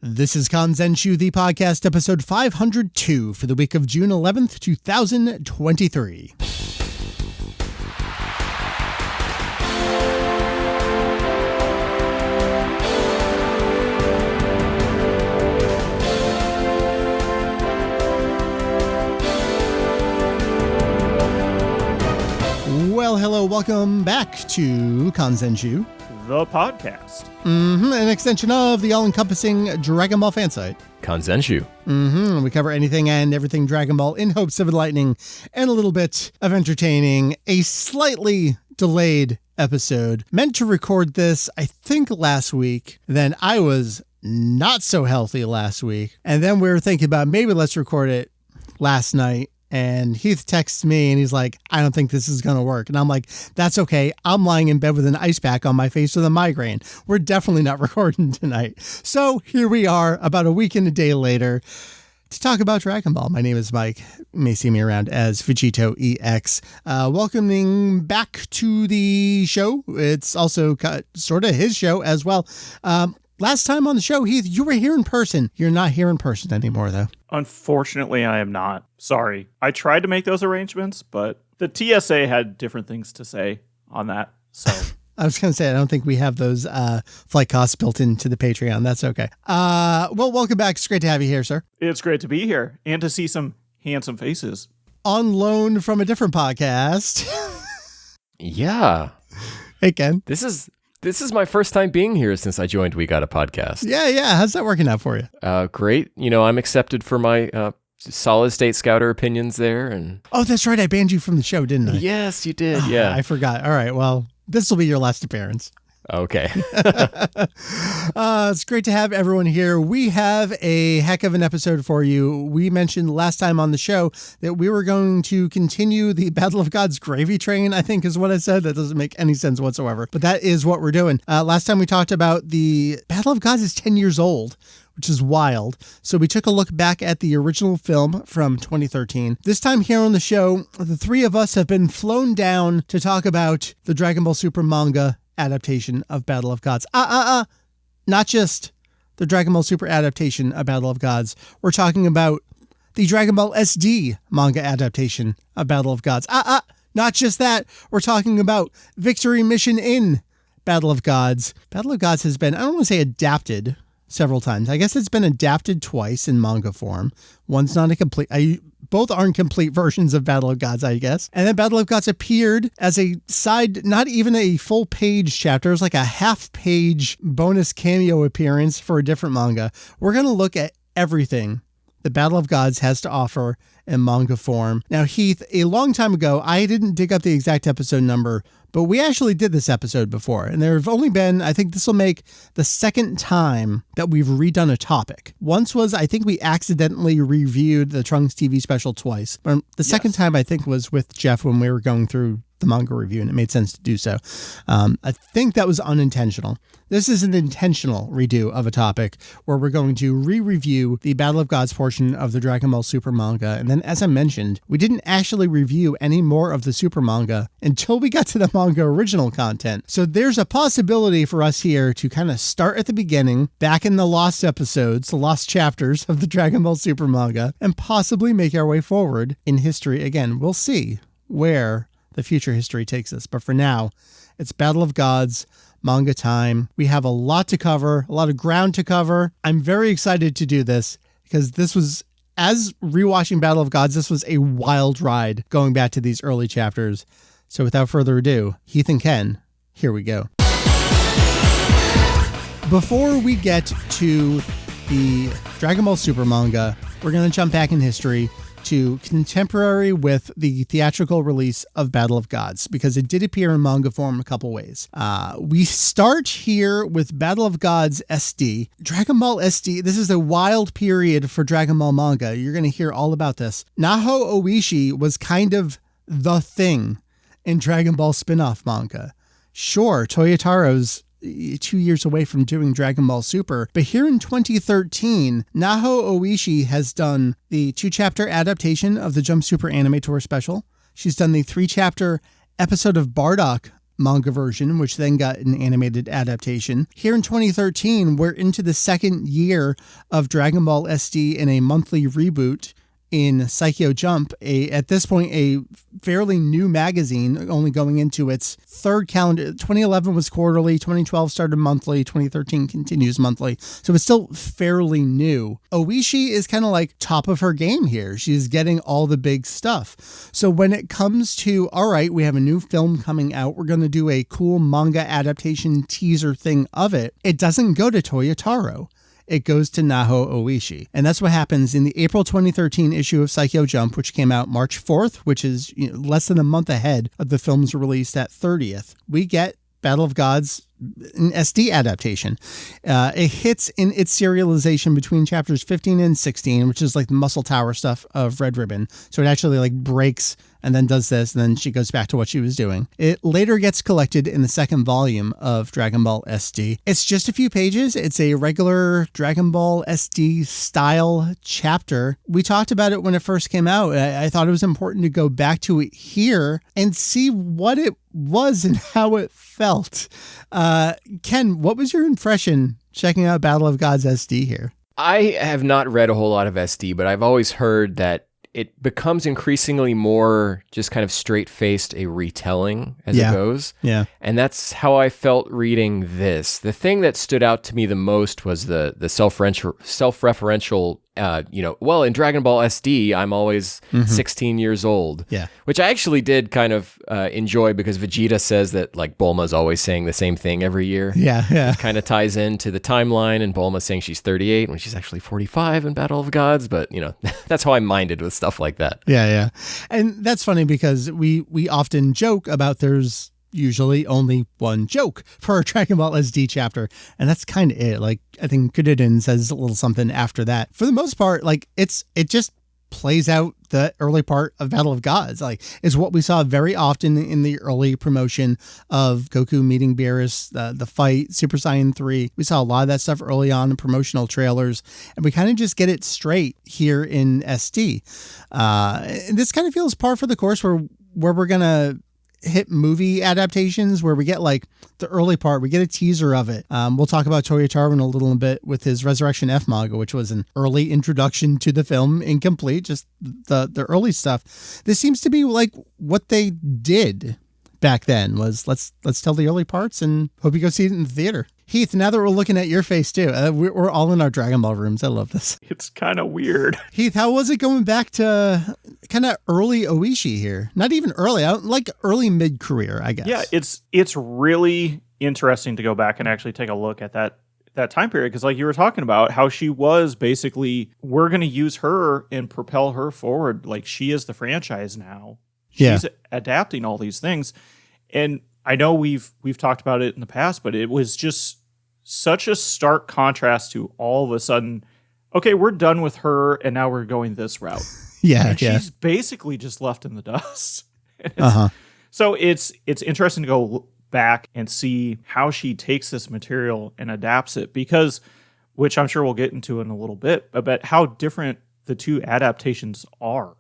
This is Kanzenshuu, the podcast, episode 502 for the week of June 11th, 2023. Well, hello, welcome back to Kanzenshuu, the podcast. An extension of the all-encompassing Dragon Ball fan site. Kanzenshuu. We cover anything and everything Dragon Ball in hopes of enlightening and a little bit of entertaining. A slightly delayed episode. Meant to record this, I think, last week. Then I was not so healthy last week. And then we were thinking about maybe let's record it last night. And Heath texts me and he's like, I don't think this is going to work. And I'm like, that's okay. I'm lying in bed with an ice pack on my face with a migraine. We're definitely not recording tonight. So here we are about a week and a day later to talk about Dragon Ball. My name is Mike. You may see me around as Vegito EX. Welcoming back to the show. It's also sort of his show as well. Last time on the show, Heath, you were here in person. You're not here in person anymore, though. Unfortunately, I am not. Sorry. I tried to make those arrangements, but the TSA had different things to say on that. So I was going to say, I don't think we have those flight costs built into the Patreon. That's okay. Well, welcome back. It's great to have you here, sir. It's great to be here and to see some handsome faces. On loan from a different podcast. Yeah. Hey, Ken. This is my first time being here since I joined We Got a Podcast. Yeah. How's that working out for you? Great. You know, I'm accepted for my solid state scouter opinions there. And oh, that's right. I banned you from the show, didn't I? Yes, you did. Yeah. I forgot. All right. Well, this will be your last appearance. Okay. It's great to have everyone here. We have a heck of an episode for you. We mentioned last time on the show that we were going to continue the Battle of Gods gravy train, I think is what I said. That doesn't make any sense whatsoever, but that is what we're doing. Last time we talked about the Battle of Gods is 10 years old, which is wild. So we took a look back at the original film from 2013. This time here on the show, the three of us have been flown down to talk about the Dragon Ball Super manga adaptation of Battle of Gods. Not just the Dragon Ball Super adaptation of Battle of Gods. We're talking about the Dragon Ball SD manga adaptation of Battle of Gods. Not just that. We're talking about Victory Mission in Battle of Gods. Battle of Gods has been, I don't want to say adapted several times. I guess it's been adapted twice in manga form. One's not a complete, both aren't complete versions of Battle of Gods, I guess. And then Battle of Gods appeared as a side, not even a full page chapter. It was like a half page bonus cameo appearance for a different manga. We're going to look at everything the Battle of Gods has to offer in manga form. Now, Heath, a long time ago, I didn't dig up the exact episode number, but we actually did this episode before. And there have only been, I think this will make the second time that we've redone a topic. Once was, I think we accidentally reviewed the Trunks TV special twice. But the second time, I think, was with Jeff when we were going through the manga review, and it made sense to do so. I think that was unintentional. This is an intentional redo of a topic where we're going to re-review the Battle of Gods portion of the Dragon Ball Super manga. And then, as I mentioned, we didn't actually review any more of the Super manga until we got to the manga original content. So there's a possibility for us here to kind of start at the beginning, back in the lost episodes, the lost chapters of the Dragon Ball Super manga, and possibly make our way forward in history again. We'll see where the future history takes us. But for now, it's Battle of Gods, manga time. We have a lot to cover, a lot of ground to cover. I'm very excited to do this because this was, as rewatching Battle of Gods, this was a wild ride going back to these early chapters. So without further ado, Heath and Ken, here we go. Before we get to the Dragon Ball Super manga, we're going to jump back in history to contemporary with the theatrical release of Battle of Gods, because it did appear in manga form a couple ways. We start here with Battle of Gods SD. Dragon Ball SD, this is a wild period for Dragon Ball manga. You're going to hear all about this. Naho Ooishi was kind of the thing in Dragon Ball spin-off manga. Sure, Toyotaro's 2 years away from doing Dragon Ball Super, but here in 2013, Naho Ooishi has done the 2-chapter adaptation of the Jump Super Anime Tour special. She's done the 3-chapter episode of Bardock manga version, which then got an animated adaptation. Here in 2013, we're into the second year of Dragon Ball SD in a monthly reboot in Saikyo Jump, at this point a fairly new magazine, only going into its third calendar. 2011 was quarterly, 2012 started monthly, 2013 continues monthly, so it's still fairly new. Ooishi is kind of like top of her game here. She's getting all the big stuff. So when it comes to, all right, we have a new film coming out, we're going to do a cool manga adaptation teaser thing of it, it doesn't go to Toyotaro. It goes to Naho Ooishi. And that's what happens in the April 2013 issue of Saikyo Jump, which came out March 4th, which is less than a month ahead of the film's release at 30th. We get Battle of Gods, an SD adaptation. It hits in its serialization between chapters 15 and 16, which is like the Muscle Tower stuff of Red Ribbon. So it actually like breaks and then does this, and then she goes back to what she was doing. It later gets collected in the second volume of Dragon Ball SD. It's just a few pages. It's a regular Dragon Ball SD style chapter. We talked about it when it first came out. I thought it was important to go back to it here and see what it was and how it felt. Ken, what was your impression checking out Battle of Gods SD here? I have not read a whole lot of SD, but I've always heard that it becomes increasingly more just kind of straight-faced a retelling as it goes. Yeah. And that's how I felt reading this. The thing that stood out to me the most was the self-referential, well, in Dragon Ball SD, I'm always 16 years old. Yeah. Which I actually did kind of enjoy because Vegeta says that like Bulma's always saying the same thing every year. Yeah, yeah. It kind of ties into the timeline, and Bulma's saying she's 38 when she's actually 45 in Battle of Gods, but that's how I'm minded with stuff like that. Yeah, yeah. And that's funny because we often joke about there's usually only one joke per Dragon Ball SD chapter, and that's kind of it. Like, I think Kudiden says a little something after that. For the most part, like it just plays out the early part of Battle of Gods. Like, is what we saw very often in the early promotion of Goku meeting Beerus, the fight, Super Saiyan 3. We saw a lot of that stuff early on in promotional trailers, and we kind of just get it straight here in SD. And this kind of feels par for the course where we're gonna hit movie adaptations where we get like the early part, we get a teaser of it. We'll talk about Toyotaro in a little bit with his Resurrection F manga, which was an early introduction to the film, incomplete, just the early stuff. This seems to be like what they did back then was let's tell the early parts and hope you go see it in the theater. Heath, now that we're looking at your face too, we're all in our Dragon Ball rooms. I love this. It's kind of weird. Heath, how was it going back to kind of early Ooishi here? Not even early, like early mid-career, I guess. Yeah, it's really interesting to go back and actually take a look at that time period, because like you were talking about how she was basically, we're going to use her and propel her forward. Like, she is the franchise now. She's adapting all these things. And I know we've talked about it in the past, but it was just such a stark contrast to all of a sudden, okay, we're done with her and now we're going this route. And she's basically just left in the dust. So it's interesting to go back and see how she takes this material and adapts it, because, which I'm sure we'll get into in a little bit, about how different the two adaptations are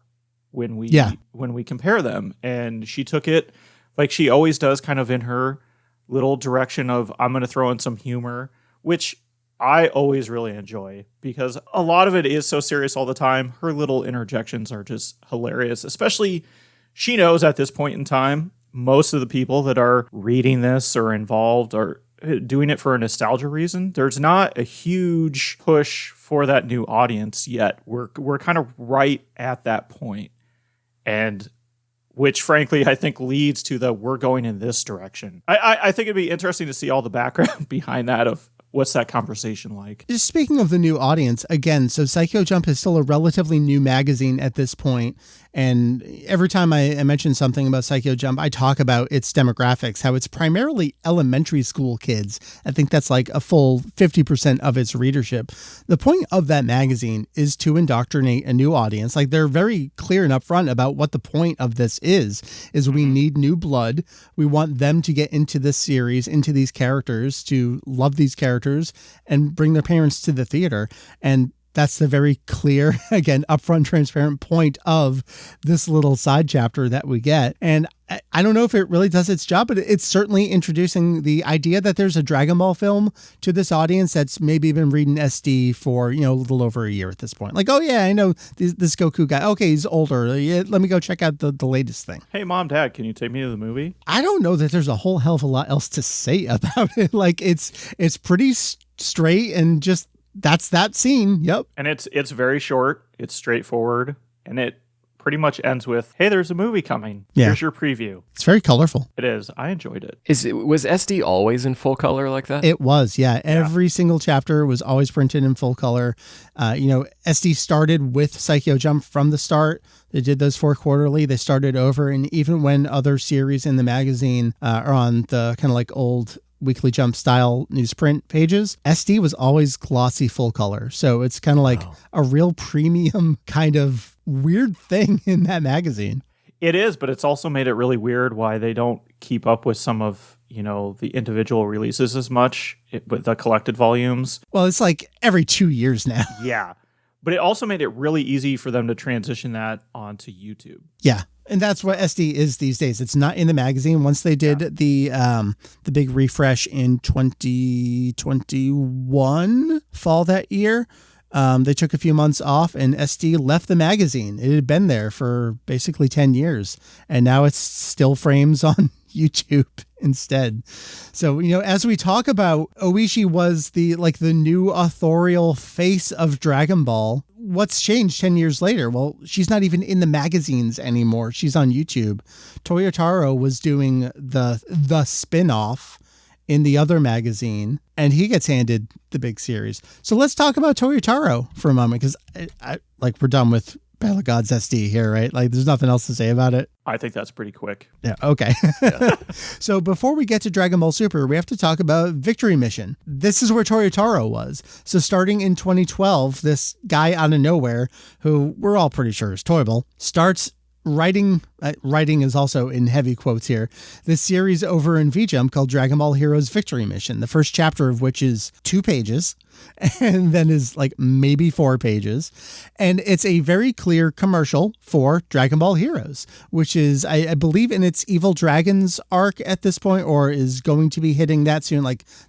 when we compare them. And she took it, like she always does, kind of in her little direction of, I'm going to throw in some humor, which I always really enjoy, because a lot of it is so serious all the time. Her little interjections are just hilarious, especially she knows at this point in time, most of the people that are reading this or involved are doing it for a nostalgia reason. There's not a huge push for that new audience yet. We're kind of right at that point. And which, frankly, I think leads to we're going in this direction. I think it'd be interesting to see all the background behind that of what's that conversation like. Just speaking of the new audience, again, so Saikyo Jump is still a relatively new magazine at this point. And every time I mention something about Saikyo Jump, I talk about its demographics, how it's primarily elementary school kids. I think that's like a full 50% of its readership. The point of that magazine is to indoctrinate a new audience. Like, they're very clear and upfront about what the point of this is we need new blood. We want them to get into this series, into these characters, to love these characters and bring their parents to the theater. And that's the very clear, again, upfront, transparent point of this little side chapter that we get. And I don't know if it really does its job, but it's certainly introducing the idea that there's a Dragon Ball film to this audience that's maybe been reading SD for, a little over a year at this point. Like, oh yeah, I know this Goku guy. Okay, he's older. Yeah, let me go check out the latest thing. Hey, Mom, Dad, can you take me to the movie? I don't know that there's a whole hell of a lot else to say about it. Like, it's pretty straight and just that's that scene. Yep. And it's very short. It's straightforward. And it pretty much ends with, hey, there's a movie coming. Yeah. Here's your preview. It's very colorful. It is. I enjoyed it. Was SD always in full color like that? It was, yeah. Every single chapter was always printed in full color. SD started with Saikyo Jump from the start. They did those 4 quarterly. They started over. And even when other series in the magazine are on the kind of like old Weekly Jump style newsprint pages, SD was always glossy full color. So it's kind of like a real premium kind of weird thing in that magazine. It is, but it's also made it really weird why they don't keep up with some of, the individual releases as much with the collected volumes. Well, it's like every 2 years now. Yeah. But it also made it really easy for them to transition that onto YouTube. Yeah. And that's what SD is these days. It's not in the magazine. Once they did the big refresh in 2021 fall that year, they took a few months off and SD left the magazine. It had been there for basically 10 years. And now it's still frames on YouTube instead. So, as we talk about, Ooishi was the new authorial face of Dragon Ball. What's changed 10 years later? Well, she's not even in the magazines anymore. She's on YouTube. Toyotaro was doing the spin-off in the other magazine, and he gets handed the big series. So let's talk about Toyotaro for a moment, because we're done with Battle of Gods SD here, right? Like, there's nothing else to say about it. I think that's pretty quick. Yeah, okay. Yeah. So before we get to Dragon Ball Super, we have to talk about Victory Mission. This is where Toyotaro was. So starting in 2012, this guy out of nowhere, who we're all pretty sure is Toyble, starts writing is also in heavy quotes here, this series over in V-Jump called Dragon Ball Heroes Victory Mission, the first chapter of which is 2 pages and then is maybe 4 pages. And it's a very clear commercial for Dragon Ball Heroes, which is, I believe, in its Evil Dragons arc at this point, or is going to be hitting that soon.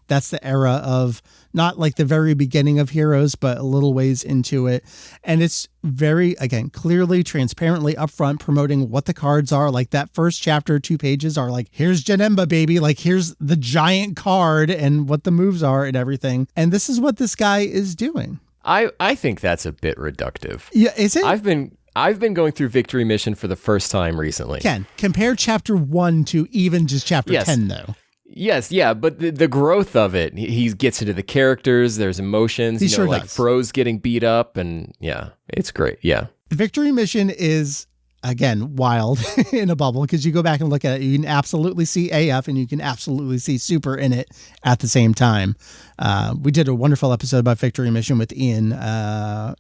That's the era of not the very beginning of Heroes, but a little ways into it. And it's very, again, clearly, transparently upfront promoting what the cards are. That first chapter, 2 pages are here's Janemba, baby. Here's the giant card and what the moves are and everything. And this is what this guy is doing. I think that's a bit reductive. Yeah, is it? I've been going through Victory Mission for the first time recently. Ken, compare chapter 1 to even just chapter 10, though. Yes, yeah, but the growth of it, he gets into the characters, there's emotions, he sure does. Fro's getting beat up, and yeah, it's great, yeah. Victory Mission is, again, wild in a bubble, because you go back and look at it, you can absolutely see AF and you can absolutely see Super in it at the same time. We did a wonderful episode about Victory Mission with Ian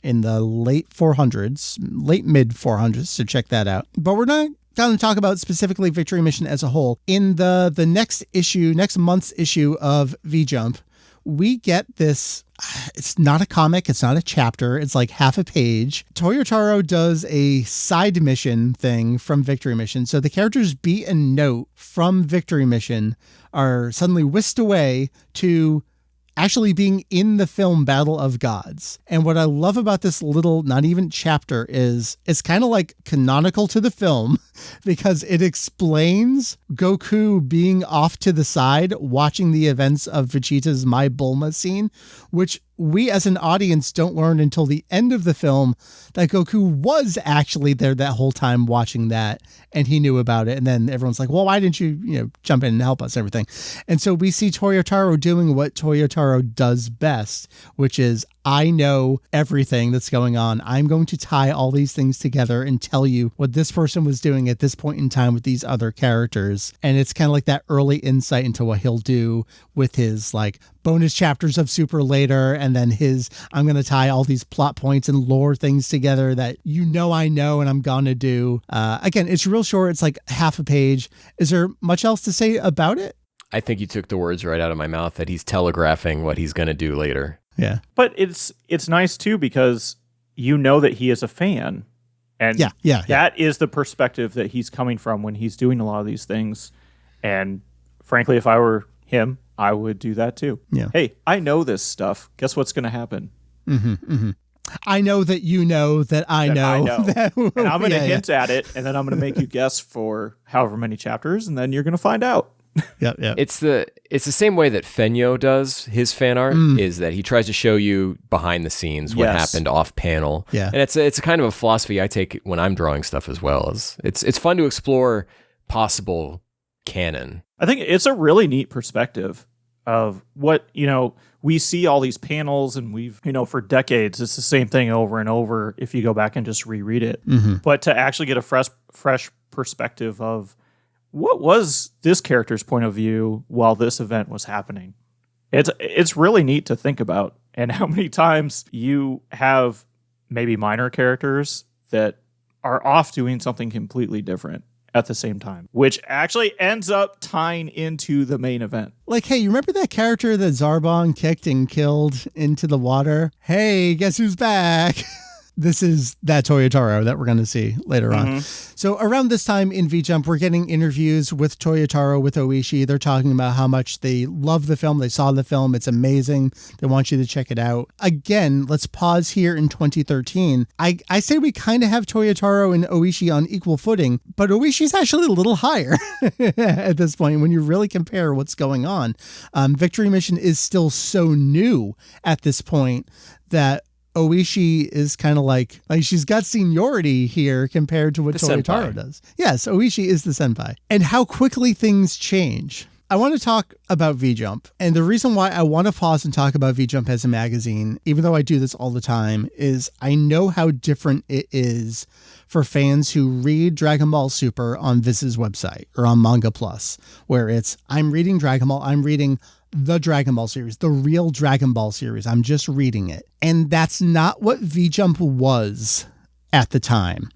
in the late mid 400s, so check that out. But we're not going to talk about specifically Victory Mission as a whole. In the next month's issue of V-Jump, we get this. It's not a comic. It's not a chapter. It's half a page. Toyotaro does a side mission thing from Victory Mission. So the characters Beat and Note from Victory Mission are suddenly whisked away to actually being in the film Battle of Gods. And what I love about this little, not even chapter, is it's kind of canonical to the film, because it explains Goku being off to the side watching the events of Vegeta's My Bulma scene, which we as an audience don't learn until the end of the film that Goku was actually there that whole time watching that, and he knew about it. And then everyone's like, well, why didn't you, jump in and help us and everything? And so we see Toyotaro doing what Toyotaro does best, which is, I know everything that's going on. I'm going to tie all these things together and tell you what this person was doing at this point in time with these other characters. And it's kind of that early insight into what he'll do with his bonus chapters of Super later. And then I'm going to tie all these plot points and lore things together that I know and I'm going to do. Again, it's real short. It's half a page. Is there much else to say about it? I think you took the words right out of my mouth, that he's telegraphing what he's going to do later. Yeah. But it's nice too because you know that he is a fan. And that is the perspective that he's coming from when he's doing a lot of these things. And frankly, if I were him, I would do that too. Yeah. Hey, I know this stuff. Guess what's going to happen? Mm-hmm, mm-hmm. I know that you know that I know. And I'm going to hint at it, and then I'm going to make you guess for however many chapters, and then you're going to find out. Yeah. It's the same way that Fenyo does his fan art, is that he tries to show you behind the scenes what happened off panel. Yeah. And it's a kind of a philosophy I take when I'm drawing stuff as well. It's fun to explore possible canon. I think it's a really neat perspective of what, we see all these panels and we've, for decades, it's the same thing over and over if you go back and just reread it. Mm-hmm. But to actually get a fresh perspective of what was this character's point of view while this event was happening. It's really neat to think about, and how many times you have maybe minor characters that are off doing something completely different at the same time, which actually ends up tying into the main event. Like, hey, you remember that character that Zarbon kicked and killed into the water? Hey, guess who's back? This is that Toyotaro that we're going to see later on. So around this time in V-Jump, we're getting interviews with Toyotaro, with Ooishi. They're talking about how much they love the film. They saw the film. It's amazing. They want you to check it out. Again, let's pause here in 2013. I say we kind of have Toyotaro and Ooishi on equal footing, but Oishi's actually a little higher at this point when you really compare what's going on. Victory Mission is still so new at this point that Ooishi is kind of like she's got seniority here compared to what Toyotaro does. Yes, Ooishi is the senpai. And how quickly things change. I want to talk about V-Jump. And the reason why I want to pause and talk about V-Jump as a magazine, even though I do this all the time, is I know how different it is for fans who read Dragon Ball Super on Viz's website or on Manga Plus, where it's, I'm reading Dragon Ball, I'm reading the Dragon Ball series, the real Dragon Ball series. I'm just reading it. And that's not what V-Jump was at the time.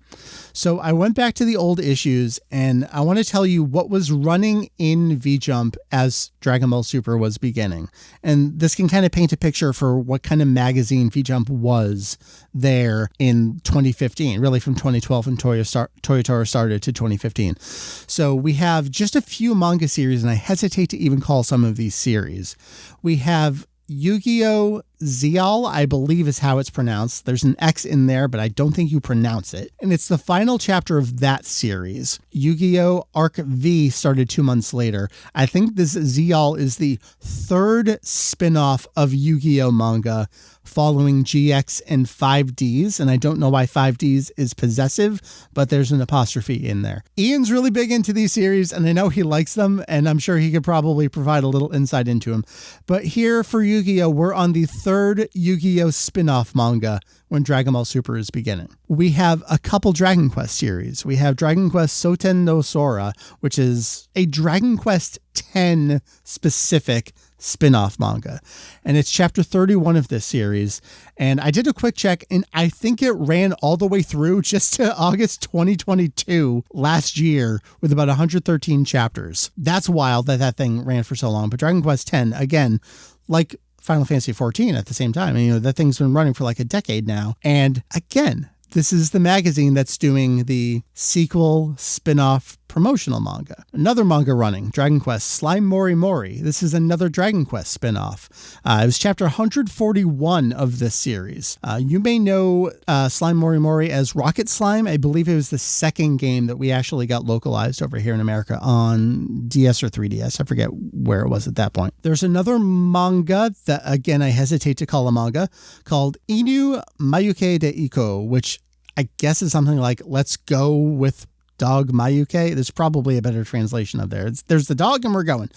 So I went back to the old issues and I want to tell you what was running in V-Jump as Dragon Ball Super was beginning. And this can kind of paint a picture for what kind of magazine V-Jump was there in 2015, really from 2012 when Toyotaro started to 2015. So we have just a few manga series, and I hesitate to even call some of these series. We have Yu-Gi-Oh! Zeal, I believe is how it's pronounced. There's an X in there, but I don't think you pronounce it. And it's the final chapter of that series. Yu-Gi-Oh! Arc V started 2 months later. I think this Zeal is the third spin-off of Yu-Gi-Oh! Manga following GX and 5Ds. And I don't know why 5Ds is possessive, but there's an apostrophe in there. Ian's really big into these series, and I know he likes them, and I'm sure he could probably provide a little insight into them. But here for Yu-Gi-Oh! We're on the third Yu-Gi-Oh! Spin-off manga when Dragon Ball Super is beginning. We have a couple Dragon Quest series. We have Dragon Quest Soten no Sora, which is a Dragon Quest X specific spin-off manga. And it's chapter 31 of this series. And I did a quick check, and I think it ran all the way through just to August 2022 last year with about 113 chapters. That's wild that thing ran for so long. But Dragon Quest X, again, like Final Fantasy XIV at the same time. And, that thing's been running for like a decade now. And again, this is the magazine that's doing the sequel spin-off promotional manga. Another manga running, Dragon Quest Slime Mori Mori. This is another Dragon Quest spin-off. It was chapter 141 of this series. You may know Slime Mori Mori as Rocket Slime. I believe it was the second game that we actually got localized over here in America on DS or 3DS. I forget where it was at that point. There's another manga that, again, I hesitate to call a manga, called Inu Mayuke de Iko, which I guess is something like Let's Go with Dog Mayuke. There's probably a better translation of there. There's the dog and we're going.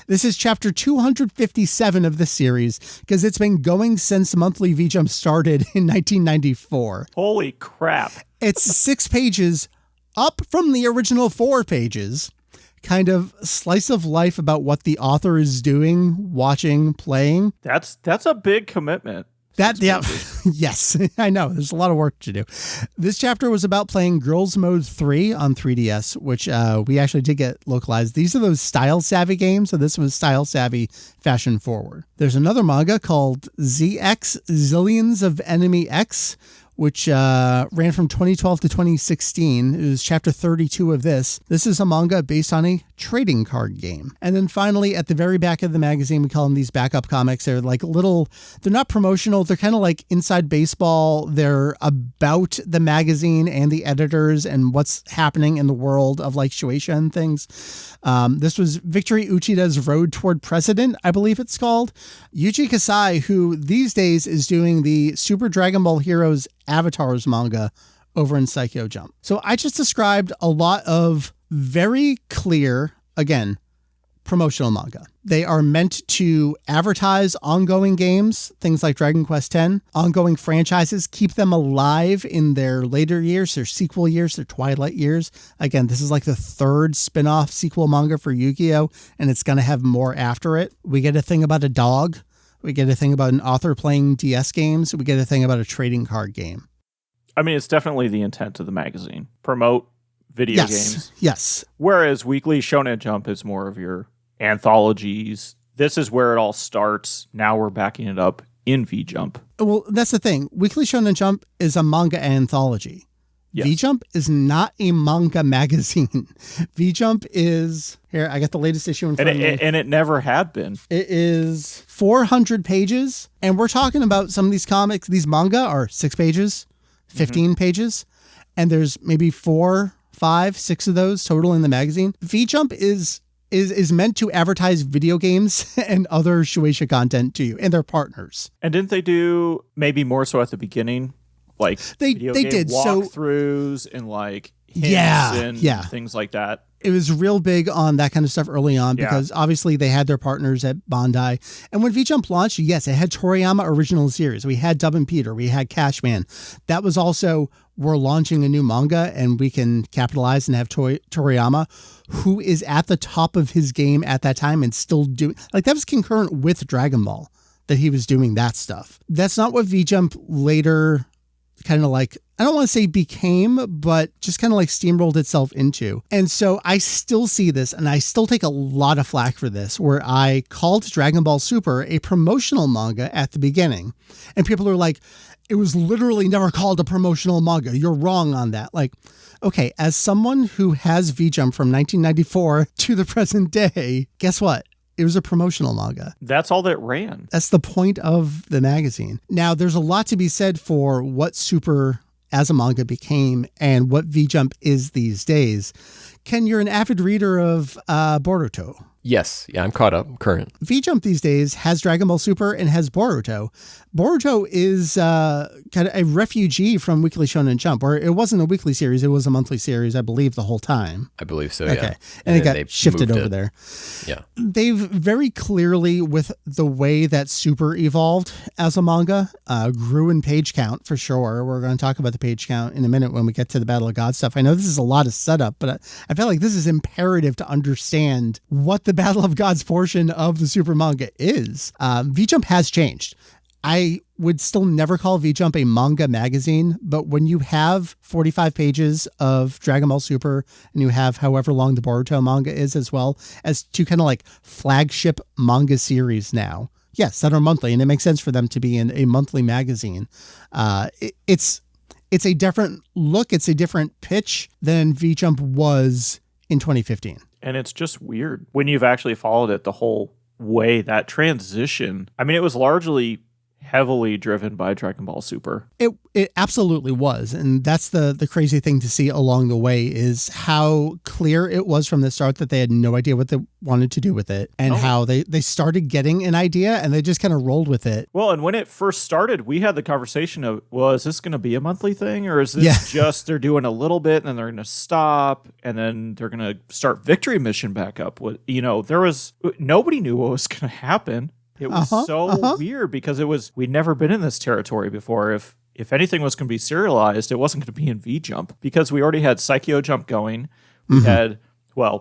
This is chapter 257 of the series because it's been going since monthly V-Jump started in 1994. Holy crap. It's 6 pages up from the original 4 pages. Kind of slice of life about what the author is doing, watching, playing. That's a big commitment. Yes, I know. There's a lot of work to do. This chapter was about playing Girls Mode 3 on 3DS, which we actually did get localized. These are those style savvy games, so this was style savvy fashion forward. There's another manga called ZX Zillions of Enemy X, which ran from 2012 to 2016. It was chapter 32 of this. This is a manga based on a trading card game. And then finally, at the very back of the magazine, we call them these backup comics. They're like they're not promotional. They're kind of like Inside Baseball. They're about the magazine and the editors and what's happening in the world of like Shueisha and things. This was Victory Uchida's Road Toward President, I believe it's called. Yuji Kasai, who these days is doing the Super Dragon Ball Heroes Avatars manga over in Psycho Jump. So I just described a lot of very clear, again, promotional manga. They are meant to advertise ongoing games, things like Dragon Quest X, ongoing franchises, keep them alive in their later years, their sequel years, their Twilight years. Again, this is like the third spin-off sequel manga for Yu-Gi-Oh! And it's going to have more after it. We get a thing about a dog. We get a thing about an author playing DS games. We get a thing about a trading card game. I mean, it's definitely the intent of the magazine. Promote video games. Yes. Whereas Weekly Shonen Jump is more of your anthologies. This is where it all starts. Now we're backing it up in V-Jump. Well, that's the thing. Weekly Shonen Jump is a manga anthology. Yes. V-Jump is not a manga magazine. V-Jump is... Here, I got the latest issue in front of me. And it never had been. It is 400 pages. And we're talking about some of these comics. These manga are 6 pages, 15 pages. And there's maybe 4, 5, 6 of those total in the magazine. V-Jump is meant to advertise video games and other Shueisha content to you and their partners. And didn't they do maybe more so at the beginning? Like they did walkthroughs and like hints and things like that. It was real big on that kind of stuff early on because obviously they had their partners at Bandai. And when V-Jump launched, yes, it had Toriyama original series. We had Dub and Peter. We had Cashman. That was also, we're launching a new manga and we can capitalize and have Toriyama, who is at the top of his game at that time and still doing, like that was concurrent with Dragon Ball that he was doing that stuff. That's not what V-Jump later kind of like, I don't want to say became, but just kind of like steamrolled itself into. And so I still see this and I still take a lot of flack for this, where I called Dragon Ball Super a promotional manga at the beginning. And people are like, it was literally never called a promotional manga. You're wrong on that. Like, okay, as someone who has V-Jump from 1994 to the present day, guess what? It was a promotional manga. That's all that ran. That's the point of the magazine. Now, there's a lot to be said for what Super as a manga became and what V-Jump is these days. Ken, you're an avid reader of Boruto. Yes. Yeah, I'm caught up. Current. V-Jump these days has Dragon Ball Super and has Boruto. Boruto is kind of a refugee from Weekly Shonen Jump, where it wasn't a weekly series. It was a monthly series, I believe, the whole time. I believe so, okay. Yeah. And it got shifted over there. Yeah. They've very clearly, with the way that Super evolved as a manga, grew in page count for sure. We're going to talk about the page count in a minute when we get to the Battle of God stuff. I know this is a lot of setup, but I feel like this is imperative to understand what the Battle of Gods portion of the Super manga is. V-Jump has changed. I would still never call V-Jump a manga magazine, but when you have 45 pages of Dragon Ball Super and you have however long the Boruto manga is, as well as two kind of like flagship manga series now, yes, that are monthly, and it makes sense for them to be in a monthly magazine. It's a different look. It's a different pitch than V-Jump was in 2015. And it's just weird when you've actually followed it the whole way. That transition, I mean, it was largely heavily driven by Dragon Ball Super. It absolutely was. And that's the crazy thing to see along the way is how clear it was from the start that they had no idea what they wanted to do with it, and how they started getting an idea and they just kind of rolled with it. Well, and when it first started, we had the conversation of, well, is this going to be a monthly thing, or is this just they're doing a little bit and then they're going to stop and then they're going to start Victory Mission back up? Nobody knew what was going to happen. It was so weird because we'd never been in this territory before. If anything was going to be serialized, it wasn't going to be in V-Jump because we already had Psycho Jump going. We had,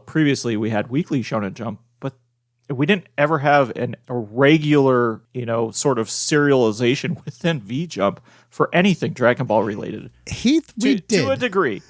previously we had Weekly Shonen Jump, but we didn't ever have a regular, sort of serialization within V-Jump for anything Dragon Ball related. Heath, we did. To a degree.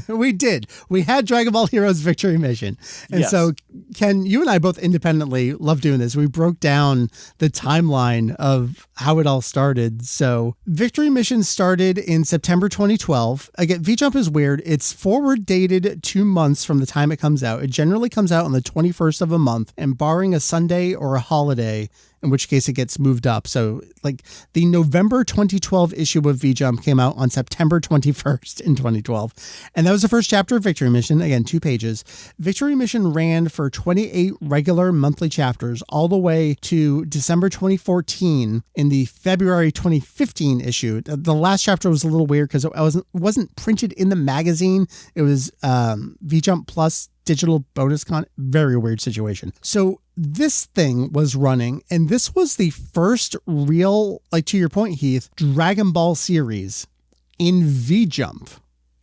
We did. We had Dragon Ball Heroes Victory Mission. And so, Ken, you and I both independently love doing this. We broke down the timeline of how it all started. So Victory Mission started in September 2012. Again, V-Jump is weird. It's forward dated 2 months from the time it comes out. It generally comes out on the 21st of a month, and barring a Sunday or a holiday, in which case it gets moved up. So like the November 2012 issue of V-Jump came out on September 21st in 2012. And that was the first chapter of Victory Mission. Again, 2 pages. Victory Mission ran for 28 regular monthly chapters all the way to December 2014 in the February 2015 issue. The last chapter was a little weird because it wasn't printed in the magazine. It was V-Jump Plus digital bonus very weird situation. So this thing was running, and this was the first real, like to your point, Heath, Dragon Ball series in V-Jump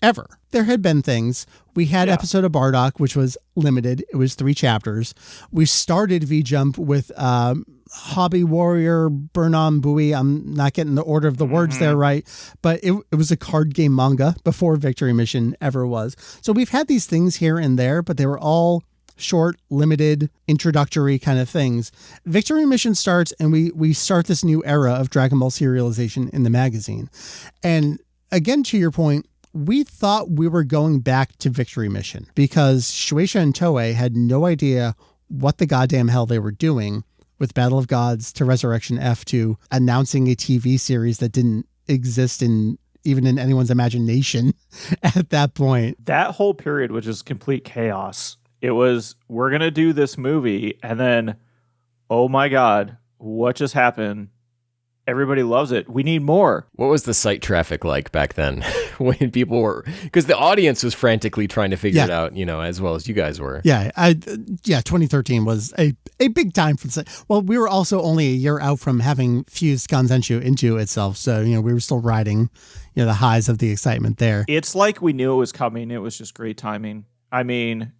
ever. There had been things. We had Episode of Bardock, which was limited. It was 3 chapters. We started V-Jump with Hobby Warrior Burnham Bui. I'm not getting the order of the words there right, but it was a card game manga before Victory Mission ever was. So we've had these things here and there, but they were all short, limited, introductory kind of things. Victory Mission starts, and we start this new era of Dragon Ball serialization in the magazine. And again, to your point, we thought we were going back to Victory Mission because Shueisha and Toei had no idea what the goddamn hell they were doing with Battle of Gods to Resurrection F to announcing a TV series that didn't exist even in anyone's imagination at that point. That whole period was just complete chaos. It was, we're going to do this movie, and then, oh my God, what just happened? Everybody loves it. We need more. What was the site traffic like back then when people were, because the audience was frantically trying to figure it out, as well as you guys were. Yeah. 2013 was a big time for the site. Well, we were also only a year out from having fused Kanzenshuu into itself. So, we were still riding, the highs of the excitement there. It's like we knew it was coming. It was just great timing. I mean,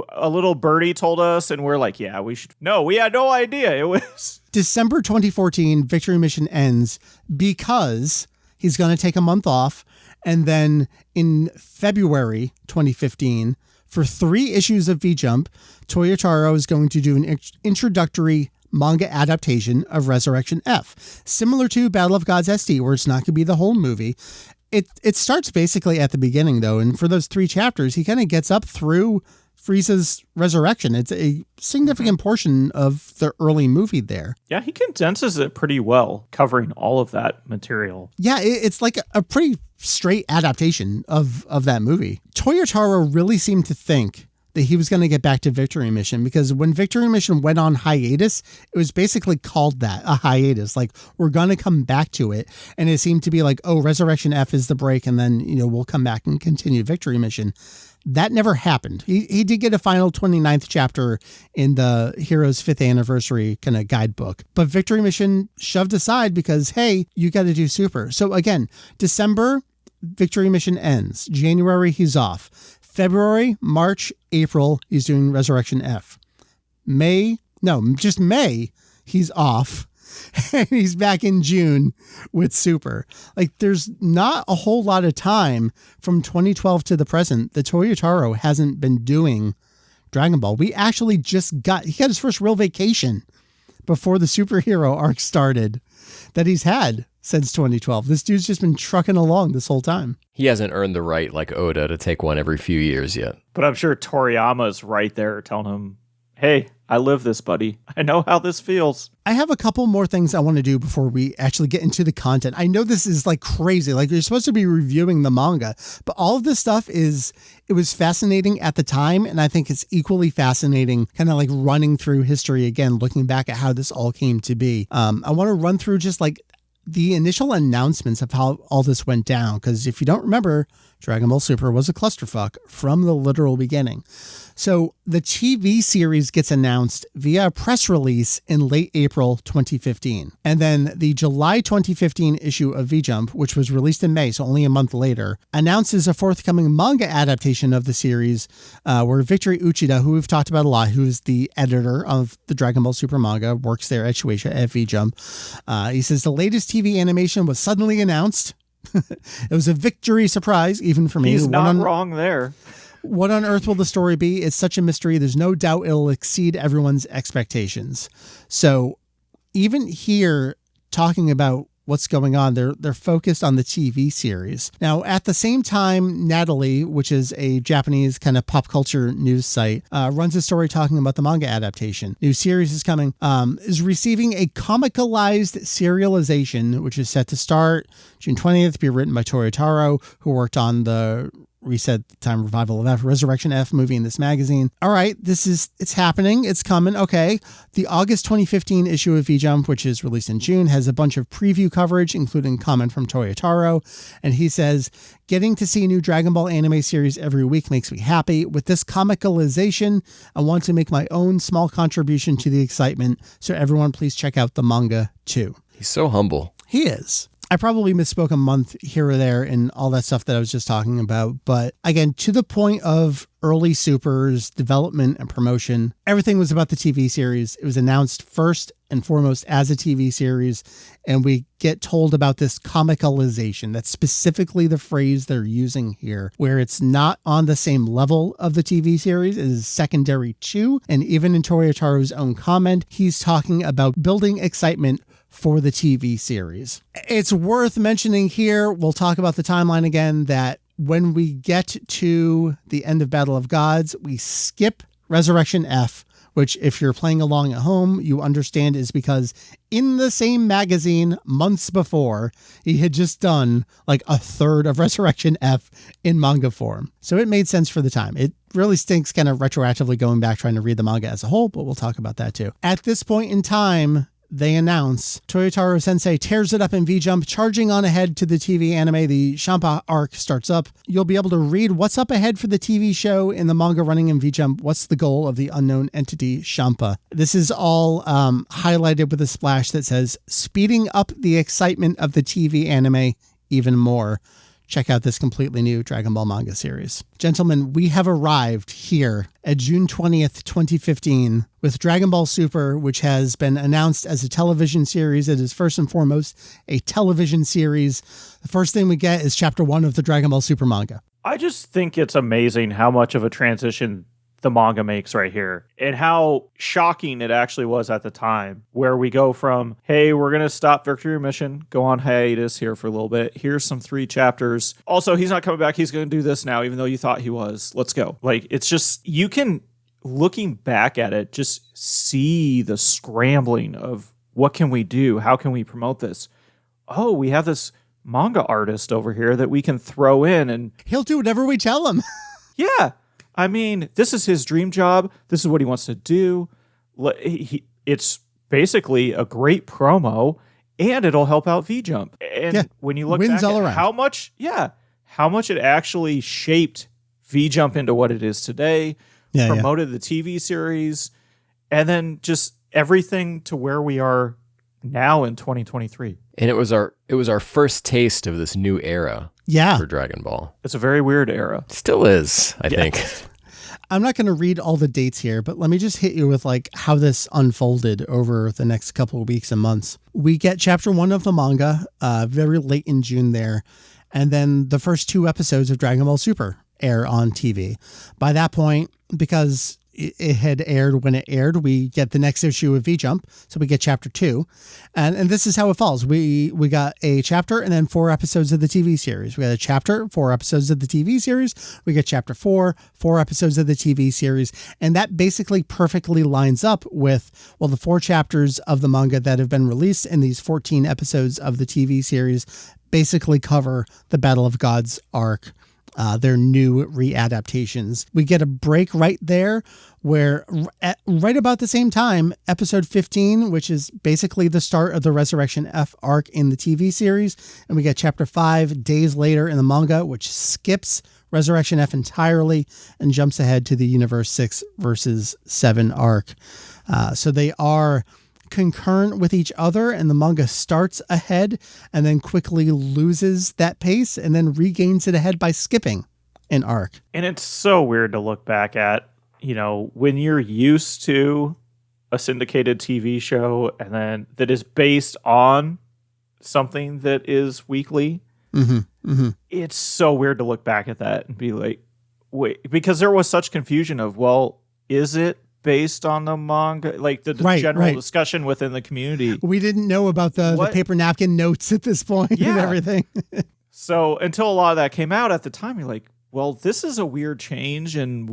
a little birdie told us, and we're like, yeah, we should. No, we had no idea. It was December 2014. Victory Mission ends because he's going to take a month off. And then in February 2015, for 3 issues of V-Jump, Toyotaro is going to do an introductory manga adaptation of Resurrection F, similar to Battle of Gods SD, where it's not going to be the whole movie. It starts basically at the beginning, though, and for those 3 chapters, he kind of gets up through Frieza's resurrection. It's a significant portion of the early movie there. Yeah, he condenses it pretty well, covering all of that material. Yeah, it's like a pretty straight adaptation of that movie. Toyotaro really seemed to think that he was going to get back to Victory Mission, because when Victory Mission went on hiatus, it was basically called that, a hiatus. Like, we're going to come back to it. And it seemed to be like, oh, Resurrection F is the break, and then, we'll come back and continue Victory Mission. That never happened. He did get a final 29th chapter in the Hero's 5th anniversary kind of guidebook. But Victory Mission shoved aside because, hey, you got to do Super. So again, December, Victory Mission ends. January, he's off. February, March, April, he's doing Resurrection F. May, he's off. And he's back in June with Super. Like, there's not a whole lot of time from 2012 to the present that Toyotaro hasn't been doing Dragon Ball. He got his first real vacation before the superhero arc started that he's had since 2012. This dude's just been trucking along this whole time. He hasn't earned the right, like Oda, to take one every few years yet. But I'm sure Toriyama's right there telling him, hey, I live this, buddy. I know how this feels. I have a couple more things I want to do before we actually get into the content. I know this is like crazy. Like, you're supposed to be reviewing the manga, but all of this stuff it was fascinating at the time. And I think it's equally fascinating kind of like running through history again, looking back at how this all came to be. I want to run through just like the initial announcements of how all this went down. Because if you don't remember, Dragon Ball Super was a clusterfuck from the literal beginning. So the TV series gets announced via a press release in late April 2015. And then the July 2015 issue of V-Jump, which was released in May, so only a month later, announces a forthcoming manga adaptation of the series where Victory Uchida, who we've talked about a lot, who's the editor of the Dragon Ball Super manga, works there at Shueisha at V-Jump. He says the latest TV animation was suddenly announced. It was a victory surprise, even for me. He's not wrong there. What on earth will the story be? It's such a mystery. There's no doubt it'll exceed everyone's expectations. So even here, talking about what's going on, they're focused on the TV series. Now, at the same time, Natalie, which is a Japanese kind of pop culture news site, runs a story talking about the manga adaptation. New series is coming, is receiving a comicalized serialization, which is set to start June 20th, be written by Toyotaro, who worked on the Reset Time Revival of F, Resurrection F movie in this magazine. All right, it's happening. It's coming. Okay. The August 2015 issue of V-Jump, which is released in June, has a bunch of preview coverage, including comment from Toyotaro. And he says, getting to see a new Dragon Ball anime series every week makes me happy. With this comicalization, I want to make my own small contribution to the excitement. So everyone, please check out the manga too. He's so humble. He is. I probably misspoke a month here or there in all that stuff that I was just talking about. But again, to the point of early Supers, development and promotion, everything was about the TV series. It was announced first and foremost as a TV series. And we get told about this comicalization. That's specifically the phrase they're using here, where it's not on the same level of the TV series. It is secondary to. And even in Toyotaro's own comment, he's talking about building excitement for the TV series. It's worth mentioning here, we'll talk about the timeline again, that when we get to the end of Battle of Gods, we skip Resurrection F, which if you're playing along at home, you understand is because in the same magazine months before, he had just done like a third of Resurrection F in manga form. So it made sense for the time. It really stinks kind of retroactively going back trying to read the manga as a whole, but we'll talk about that too. At this point in time, they announce Toyotaro Sensei tears it up in V-Jump, charging on ahead to the TV anime. The Champa arc starts up. You'll be able to read what's up ahead for the TV show in the manga running in V-Jump. What's the goal of the unknown entity Champa? This is all highlighted with a splash that says, speeding up the excitement of the TV anime even more. Check out this completely new Dragon Ball manga series. Gentlemen, we have arrived here at June 20th, 2015 with Dragon Ball Super, which has been announced as a television series. It is first and foremost a television series. The first thing we get is chapter 1 of the Dragon Ball Super manga. I just think it's amazing how much of a transition the manga makes right here and how shocking it actually was at the time, where we go from, hey, we're going to stop Victory Mission, go on hiatus here for a little bit. Here's some 3 chapters. Also, he's not coming back. He's going to do this now, even though you thought he was. Let's go. Like, it's just, you can, looking back at it, just see the scrambling of what can we do? How can we promote this? Oh, we have this manga artist over here that we can throw in and he'll do whatever we tell him. Yeah. I mean, this is his dream job. This is what he wants to do. It's basically a great promo, and it'll help out V-Jump. And when you look wins back all at around. how much it actually shaped V-Jump into what it is today, promoted the TV series, and then just everything to where we are now in 2023. And it was our first taste of this new era. For Dragon Ball. It's a very weird era. Still is, I think. I'm not going to read all the dates here, but let me just hit you with like how this unfolded over the next couple of weeks and months. We get chapter 1 of the manga very late in June there. And then the first 2 episodes of Dragon Ball Super air on TV. By that point, because it had aired when it aired, we get the next issue of V-Jump, so we get chapter 2, and this is how it falls. We got a chapter and then 4 episodes of the TV series. We got a chapter, 4 episodes of the TV series. We get chapter 4 episodes of the TV series, and that basically perfectly lines up with, well, the 4 chapters of the manga that have been released in these 14 episodes of the TV series basically cover the Battle of Gods arc. Their new readaptations. We get a break right there where right about the same time, episode 15, which is basically the start of the Resurrection F arc in the TV series. And we get chapter 5 days later in the manga, which skips Resurrection F entirely and jumps ahead to the Universe 6 versus 7 arc. So they are concurrent with each other, and the manga starts ahead and then quickly loses that pace and then regains it ahead by skipping an arc. And it's so weird to look back at, when you're used to a syndicated TV show and then that is based on something that is weekly. It's so weird to look back at that and be like, wait, because there was such confusion of, well, is it based on the manga, like the general discussion within the community? We didn't know about the paper napkin notes at this point and everything. So until a lot of that came out at the time, you're like, well, this is a weird change, and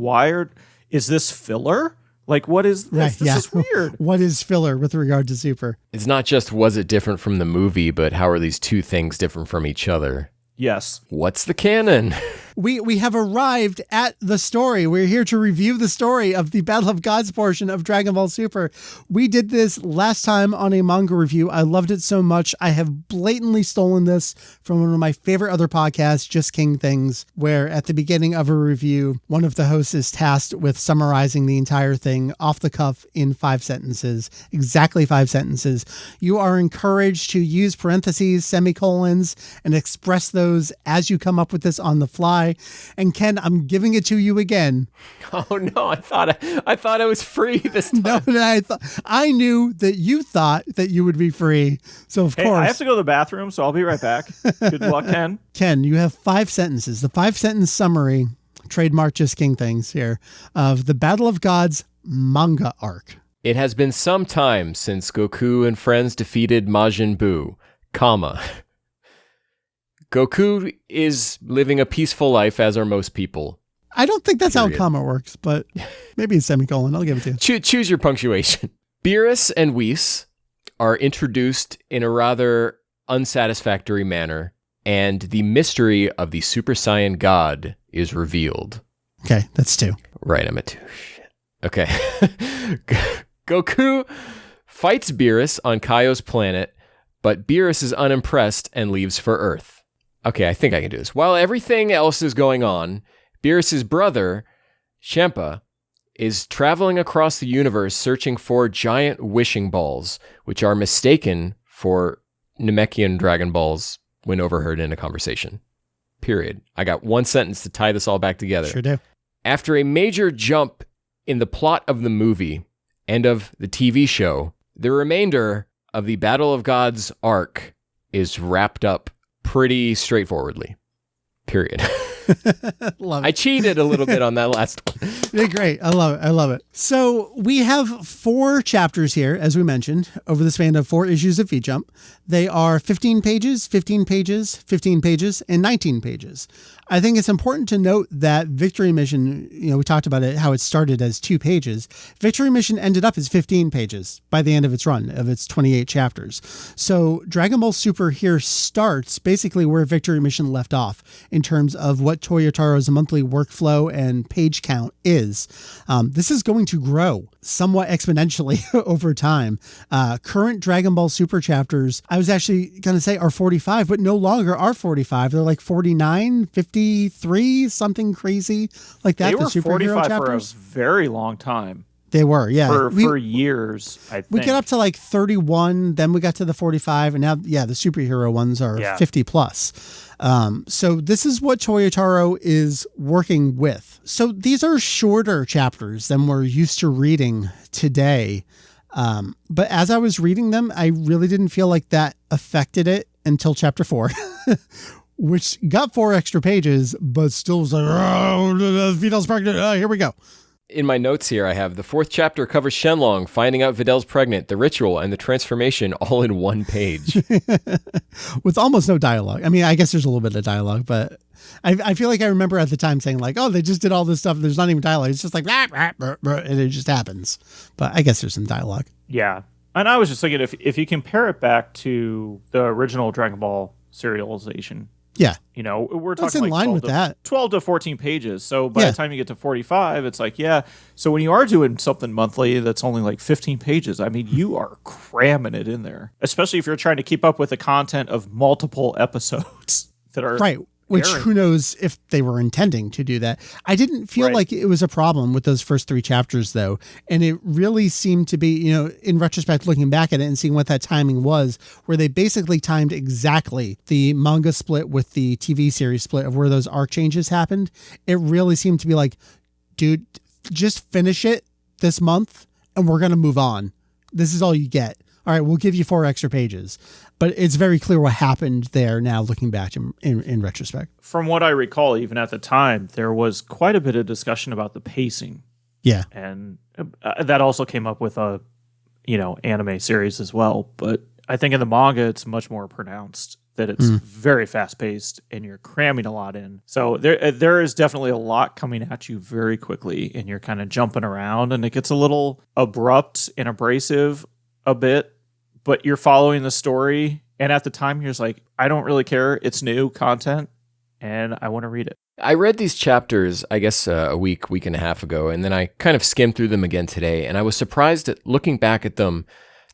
is this filler? Like, what is this? This is weird. What is filler with regard to Super? It's not just was it different from the movie, but how are these two things different from each other? Yes. What's the canon? We have arrived at the story. We're here to review the story of the Battle of Gods portion of Dragon Ball Super. We did this last time on a manga review. I loved it so much. I have blatantly stolen this from one of my favorite other podcasts, Just King Things, where at the beginning of a review, one of the hosts is tasked with summarizing the entire thing off the cuff in 5 sentences, exactly 5 sentences. You are encouraged to use parentheses, semicolons, and express those as you come up with this on the fly. And Ken, I'm giving it to you again. Oh no, I thought it was free this time. No, I knew that you thought that you would be free. So of course. I have to go to the bathroom, so I'll be right back. Good luck, Ken. Ken, you have 5 sentences. The 5-sentence summary, trademark Just King Things here, of the Battle of Gods manga arc. It has been some time since Goku and friends defeated Majin Buu, Goku is living a peaceful life, as are most people. I don't think that's how a comma works, but maybe a semicolon. I'll give it to you. Choose your punctuation. Beerus and Whis are introduced in a rather unsatisfactory manner, and the mystery of the Super Saiyan God is revealed. Okay, that's 2. Right, I'm at 2. Shit. Okay. Goku fights Beerus on Kaio's planet, but Beerus is unimpressed and leaves for Earth. Okay, I think I can do this. While everything else is going on, Beerus' brother, Shempa, is traveling across the universe searching for giant wishing balls, which are mistaken for Namekian Dragon Balls when overheard in a conversation. Period. I got 1 sentence to tie this all back together. Sure do. After a major jump in the plot of the movie and of the TV show, the remainder of the Battle of Gods arc is wrapped up pretty straightforwardly. Period. Love it. I cheated a little bit on that last one. You're great. I love it. So we have 4 chapters here, as we mentioned, over the span of 4 issues of V-Jump. They are 15 pages, 15 pages, 15 pages, and 19 pages. I think it's important to note that Victory Mission, we talked about it, how it started as 2 pages. Victory Mission ended up as 15 pages by the end of its run, of its 28 chapters. So Dragon Ball Super here starts basically where Victory Mission left off in terms of what Toyotaro's monthly workflow and page count is. This is going to grow somewhat exponentially over time. Current Dragon Ball Super chapters, I was actually going to say are 45, but no longer are 45. They're like 49, 53, something crazy like that. They were 45 chapters. For a very long time. They were, yeah. For years, I think. We get up to like 31, then we got to the 45, and now, the superhero ones are 50 plus. So this is what Toyotaro is working with. So these are shorter chapters than we're used to reading today. But as I was reading them, I really didn't feel like that affected it until chapter 4, which got 4 extra pages, but still was like, oh, Vidal's pregnant. Here we go. In my notes here, I have the 4th chapter covers Shenlong finding out Vidal's pregnant, the ritual, and the transformation all in 1 page. With almost no dialogue. I mean, I guess there's a little bit of dialogue, but I feel like I remember at the time saying like, oh, they just did all this stuff. There's not even dialogue. It's just like, blah, blah, blah, blah, and it just happens. But I guess there's some dialogue. Yeah. And I was just thinking, if you compare it back to the original Dragon Ball serialization, yeah, we're talking that's in line with that. 12 to 14 pages. So by the time you get to 45, it's like, So when you are doing something monthly that's only like 15 pages, I mean, you are cramming it in there, especially if you're trying to keep up with the content of multiple episodes that are right. Which who knows if they were intending to do that. I didn't feel like it was a problem with those first 3 chapters, though. And it really seemed to be, in retrospect, looking back at it and seeing what that timing was, where they basically timed exactly the manga split with the TV series split of where those arc changes happened. It really seemed to be like, dude, just finish it this month and we're going to move on. This is all you get. All right, we'll give you 4 extra pages. But it's very clear what happened there now, looking back in retrospect. From what I recall, even at the time, there was quite a bit of discussion about the pacing. Yeah. And that also came up with a, anime series as well. But I think in the manga, it's much more pronounced that it's very fast-paced and you're cramming a lot in. So there is definitely a lot coming at you very quickly, and you're kind of jumping around, and it gets a little abrupt and abrasive a bit, but you're following the story. And at the time, you're just like, I don't really care. It's new content, and I want to read it. I read these chapters, I guess, a week and a half ago, and then I kind of skimmed through them again today, and I was surprised at looking back at them.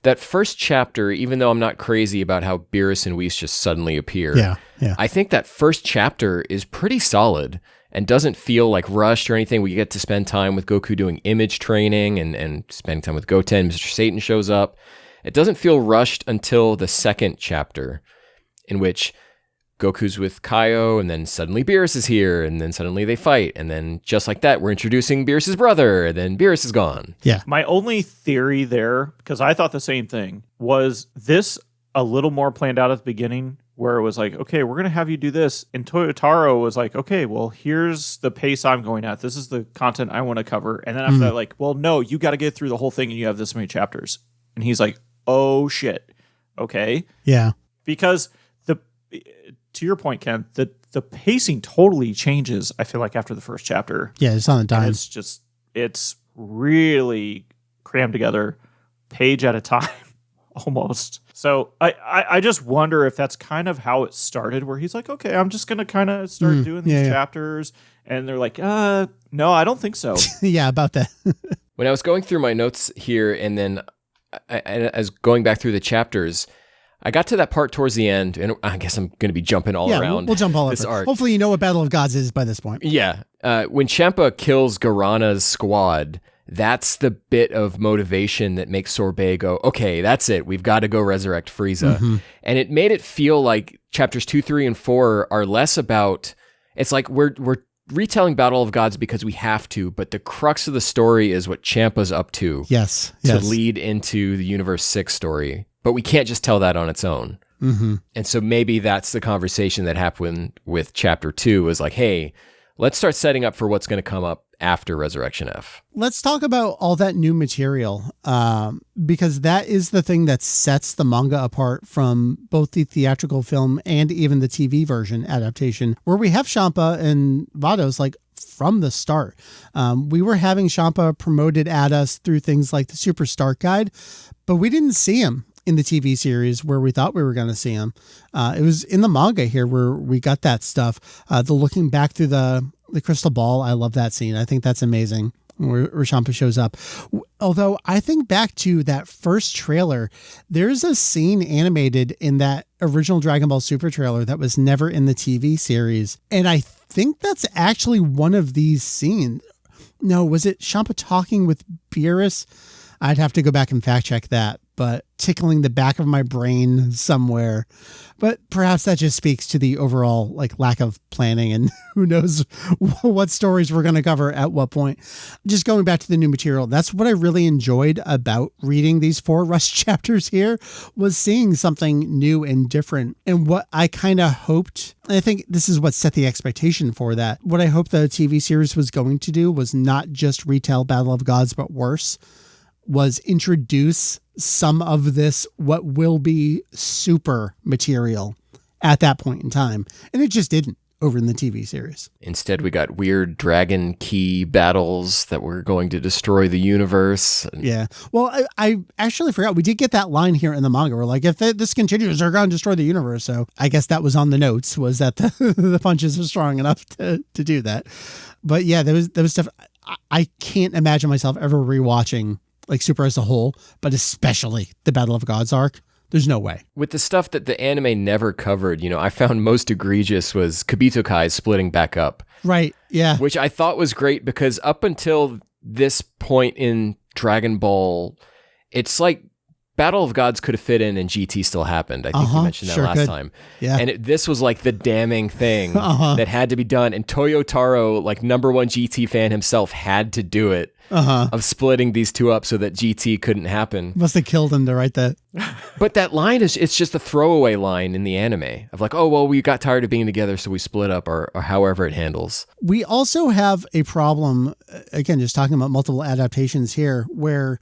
That first chapter, even though I'm not crazy about how Beerus and Whis just suddenly appear, I think that first chapter is pretty solid and doesn't feel like rushed or anything. We get to spend time with Goku doing image training and spending time with Goten. Mr. Satan shows up. It doesn't feel rushed until the second chapter, in which Goku's with Kaio, and then suddenly Beerus is here, and then suddenly they fight, and then just like that, we're introducing Beerus's brother, and then Beerus is gone. Yeah. My only theory there, because I thought the same thing, was this a little more planned out at the beginning, where it was like, okay, we're going to have you do this, and Toyotaro was like, okay, well, here's the pace I'm going at. This is the content I want to cover. And then after that, like, well, no, you got to get through the whole thing, and you have this many chapters. And he's like, oh, shit. Okay. Yeah. Because to your point, Ken, the pacing totally changes, I feel like, after the first chapter. Yeah, it's on a dime. It's really crammed together, page at a time, almost. So I just wonder if that's kind of how it started, where he's like, okay, I'm just going to kind of start doing these chapters. And they're like, no, I don't think so. Yeah, about that. When I was going through my notes here, and then as going back through the chapters, I got to that part towards the end, and I guess I'm going to be jumping all around. We'll jump all this over. arc. Hopefully you know what Battle of Gods is by this point. Yeah. When Champa kills Garana's squad, that's the bit of motivation that makes Sorbet go, okay, that's it. We've got to go resurrect Frieza. Mm-hmm. And it made it feel like chapters 2, 3, and 4 are less about, it's like we're retelling Battle of Gods because we have to, but the crux of the story is what Champa's up to. Yes. To lead into the Universe 6 story. But we can't just tell that on its own. Mm-hmm. And so maybe that's the conversation that happened with chapter 2 is like, hey, let's start setting up for what's going to come up after Resurrection F. Let's talk about all that new material, because that is the thing that sets the manga apart from both the theatrical film and even the TV version adaptation, where we have Champa and Vados like from the start. We were having Champa promoted at us through things like the Super Start Guide, but we didn't see him in the TV series where we thought we were going to see him. It was in the manga here where we got that stuff. The looking back through the crystal ball. I love that scene. I think that's amazing where Champa shows up. Although I think back to that first trailer, there's a scene animated in that original Dragon Ball Super trailer that was never in the TV series. And I think that's actually one of these scenes. No, was it Champa talking with Beerus? I'd have to go back and fact check that, but tickling the back of my brain somewhere. But perhaps that just speaks to the overall like lack of planning, and who knows what stories we're going to cover at what point. Just going back to the new material, that's what I really enjoyed about reading these 4 Rush chapters here, was seeing something new and different. And what I kind of hoped, and I think this is what set the expectation for that, what I hoped the TV series was going to do was not just retell Battle of Gods, but worse, was introduce some of this, what will be super material at that point in time. And it just didn't over in the TV series. Instead, we got weird dragon key battles that were going to destroy the universe. Yeah. Well, I actually forgot. We did get that line here in the manga. We're like, if this continues, they're going to destroy the universe. So I guess that was on the notes, was that the punches were strong enough to do that. But yeah, there was stuff. I can't imagine myself ever rewatching like Super as a whole, but especially the Battle of Gods arc. There's no way. With the stuff that the anime never covered, I found most egregious was Kibito Kai splitting back up. Right, yeah. Which I thought was great because up until this point in Dragon Ball, it's like Battle of Gods could have fit in and GT still happened. I think you mentioned that last time. Yeah. And this was like the damning thing that had to be done. And Toyotaro, like number one GT fan himself, had to do it. Of splitting these two up so that GT couldn't happen. Must have killed him to write that. But that line it's just a throwaway line in the anime of like, oh, well, we got tired of being together, so we split up or however it handles. We also have a problem, again, just talking about multiple adaptations here, where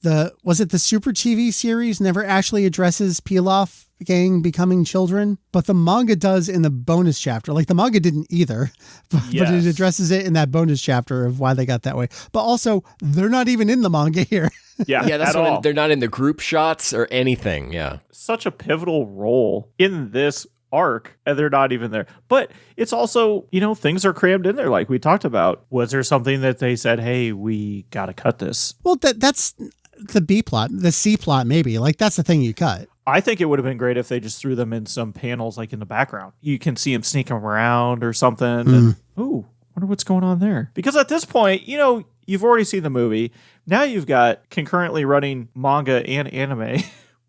the Super TV series never actually addresses Pilaf gang becoming children, but the manga does in the bonus chapter. Like the manga didn't either, but it addresses it in that bonus chapter of why they got that way. But also, they're not even in the manga here. Yeah, that's what they're not in the group shots or anything. Yeah, such a pivotal role in this arc, and they're not even there. But it's also, things are crammed in there, like we talked about. Was there something that they said, "Hey, we got to cut this"? Well, that's the B plot, the C plot, maybe. Like that's the thing you cut. I think it would have been great if they just threw them in some panels, like in the background. You can see them sneaking around or something. And, ooh, wonder what's going on there. Because at this point, you've already seen the movie. Now you've got concurrently running manga and anime,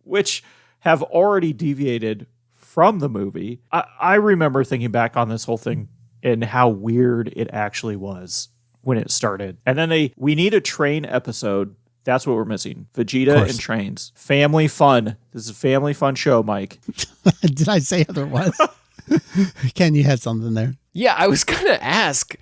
which have already deviated from the movie. I remember thinking back on this whole thing and how weird it actually was when it started. And then we need a train episode. That's what we're missing. Vegeta and trains. Family fun. This is a family fun show, Mike. Did I say otherwise? Ken, you had something there. Yeah, I was going to ask.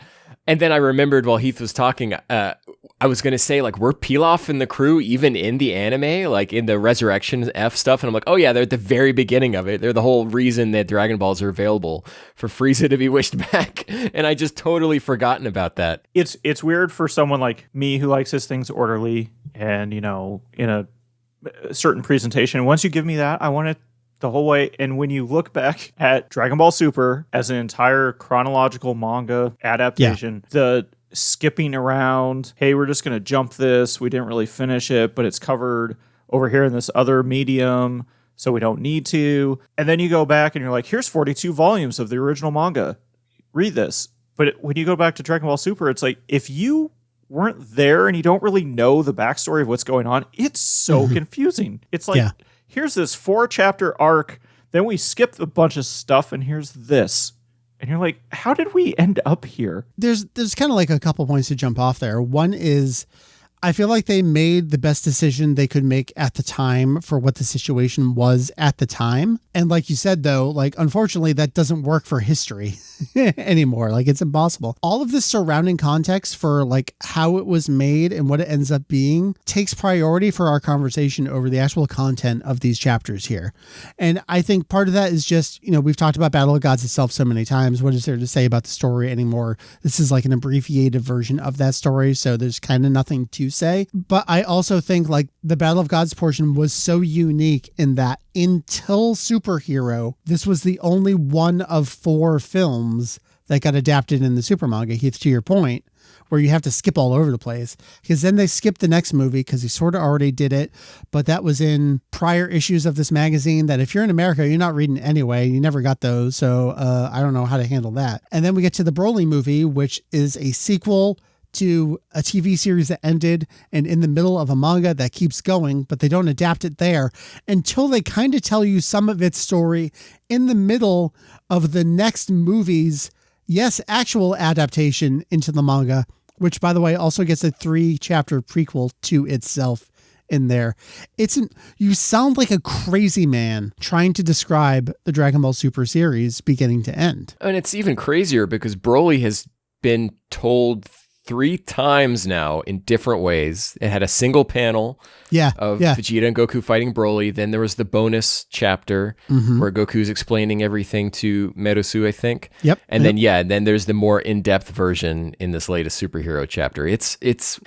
And then I remembered while Heath was talking, I was going to say, like, were Pilaf and the crew even in the anime? Like, in the Resurrection F stuff? And I'm like, oh, yeah, they're at the very beginning of it. They're the whole reason that Dragon Balls are available for Frieza to be wished back. And I just totally forgotten about that. It's weird for someone like me who likes his things orderly and, in a certain presentation. Once you give me that, I want it the whole way. And when you look back at Dragon Ball Super as an entire chronological manga adaptation, the skipping around, hey, we're just going to jump this. We didn't really finish it, but it's covered over here in this other medium, so we don't need to. And then you go back and you're like, here's 42 volumes of the original manga. Read this. But when you go back to Dragon Ball Super, it's like, if you weren't there and you don't really know the backstory of what's going on, it's so confusing. It's like, here's this 4-chapter arc, then we skip a bunch of stuff, and here's this. And you're like, how did we end up here? There's kind of like a couple points to jump off there. One is, I feel like they made the best decision they could make at the time for what the situation was at the time. And like you said, though, like, unfortunately, that doesn't work for history anymore. Like, it's impossible. All of this surrounding context for like how it was made and what it ends up being takes priority for our conversation over the actual content of these chapters here. And I think part of that is just, we've talked about Battle of Gods itself so many times. What is there to say about the story anymore? This is like an abbreviated version of that story. So there's kind of nothing to say. But I also think like the Battle of Gods portion was so unique in that until Superhero, this was the only one of 4 films that got adapted in the super manga, Heath, to your point, where you have to skip all over the place. Because then they skipped the next movie because he sort of already did it. But that was in prior issues of this magazine that if you're in America, you're not reading anyway. You never got those. So I don't know how to handle that. And then we get to the Broly movie, which is a sequel to a TV series that ended and in the middle of a manga that keeps going, but they don't adapt it there until they kind of tell you some of its story in the middle of the next movie's, actual adaptation into the manga, which, by the way, also gets a 3-chapter prequel to itself in there. You sound like a crazy man trying to describe the Dragon Ball Super series beginning to end. And it's even crazier because Broly has been told 3 times now in different ways. It had a single panel of Vegeta and Goku fighting Broly. Then there was the bonus chapter where Goku's explaining everything to Merusu, I think. Yep. And then there's the more in-depth version in this latest superhero chapter.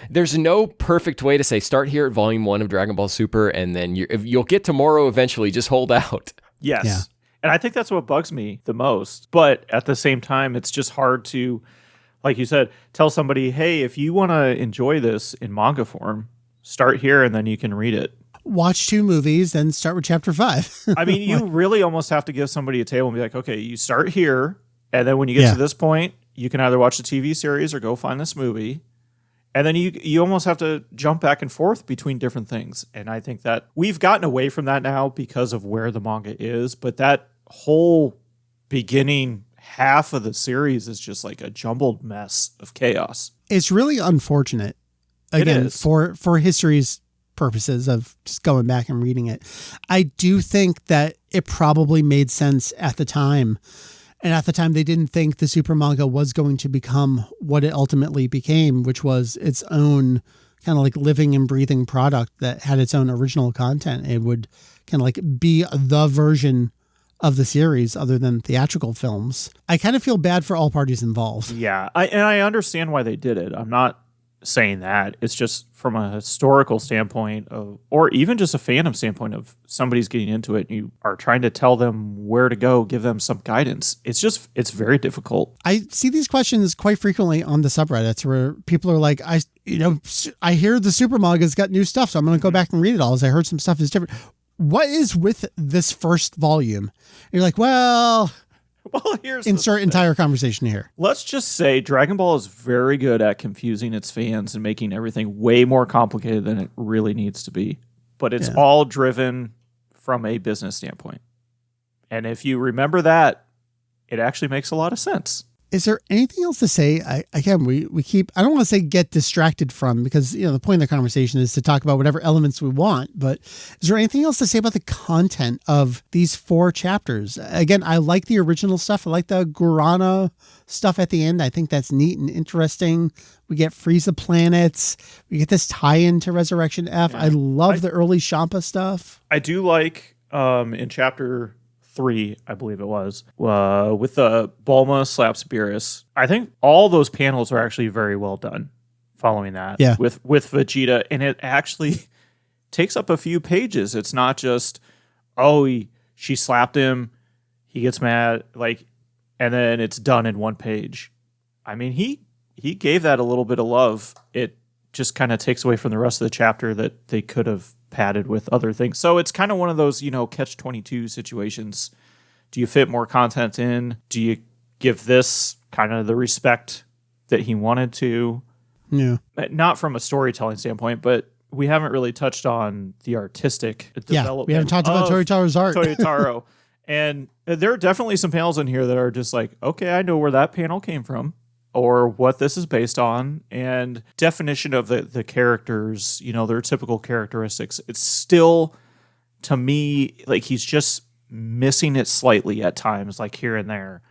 There's no perfect way to say start here at volume 1 of Dragon Ball Super and then you'll get to Moro eventually. Just hold out. Yes. Yeah. And I think that's what bugs me the most. But at the same time, it's just hard to, like you said, tell somebody, hey, if you want to enjoy this in manga form, start here and then you can read it. watch 2 movies, then start with chapter 5. I mean, you really almost have to give somebody a table and be like, okay, you start here, and then when you get to this point, you can either watch the TV series or go find this movie. And then you almost have to jump back and forth between different things. And I think that we've gotten away from that now because of where the manga is. But that whole beginning half of the series is just like a jumbled mess of chaos. It's really unfortunate. Again, for history's purposes of just going back and reading it. I do think that it probably made sense at the time. And at the time, they didn't think the super manga was going to become what it ultimately became, which was its own kind of like living and breathing product that had its own original content. It would kind of like be the version of the series other than theatrical films. I kind of feel bad for all parties involved. Yeah, I understand why they did it. I'm not saying that. It's just from a historical standpoint of, or even just a fandom standpoint of somebody's getting into it and you are trying to tell them where to go, give them some guidance. It's very difficult. I see these questions quite frequently on the subreddits where people are like, I hear the super manga's got new stuff, so I'm going to go back and read it all as I heard some stuff is different. What is with this first volume? And you're like, well, here's insert entire conversation here. Let's just say Dragon Ball is very good at confusing its fans and making everything way more complicated than it really needs to be. But it's all driven from a business standpoint. And if you remember that, it actually makes a lot of sense. Is there anything else to say? We keep, I don't want to say get distracted from, because, the point of the conversation is to talk about whatever elements we want, but is there anything else to say about the content of these 4 chapters? Again, I like the original stuff. I like the Guarana stuff at the end. I think that's neat and interesting. We get Frieza planets. We get this tie-in to Resurrection F. Yeah. I love the early Champa stuff. I do like, in chapter 3, I believe it was, with the Bulma slaps Beerus. I think all those panels are actually very well done following that with Vegeta, and it actually takes up a few pages. It's not just, she slapped him, he gets mad, and then it's done in one page. I mean, he gave that a little bit of love. It just kind of takes away from the rest of the chapter that they could have padded with other things. So it's kind of one of those, catch-22 situations. Do you fit more content in? Do you give this kind of the respect that he wanted to? Yeah. Not from a storytelling standpoint, but we haven't really touched on the artistic development. We haven't talked about Toyotaro's art. Toyotaro. And there are definitely some panels in here that are just like, okay, I know where that panel came from, or what this is based on, and definition of the characters, their typical characteristics. It's still, to me, like he's just missing it slightly at times, like here and there.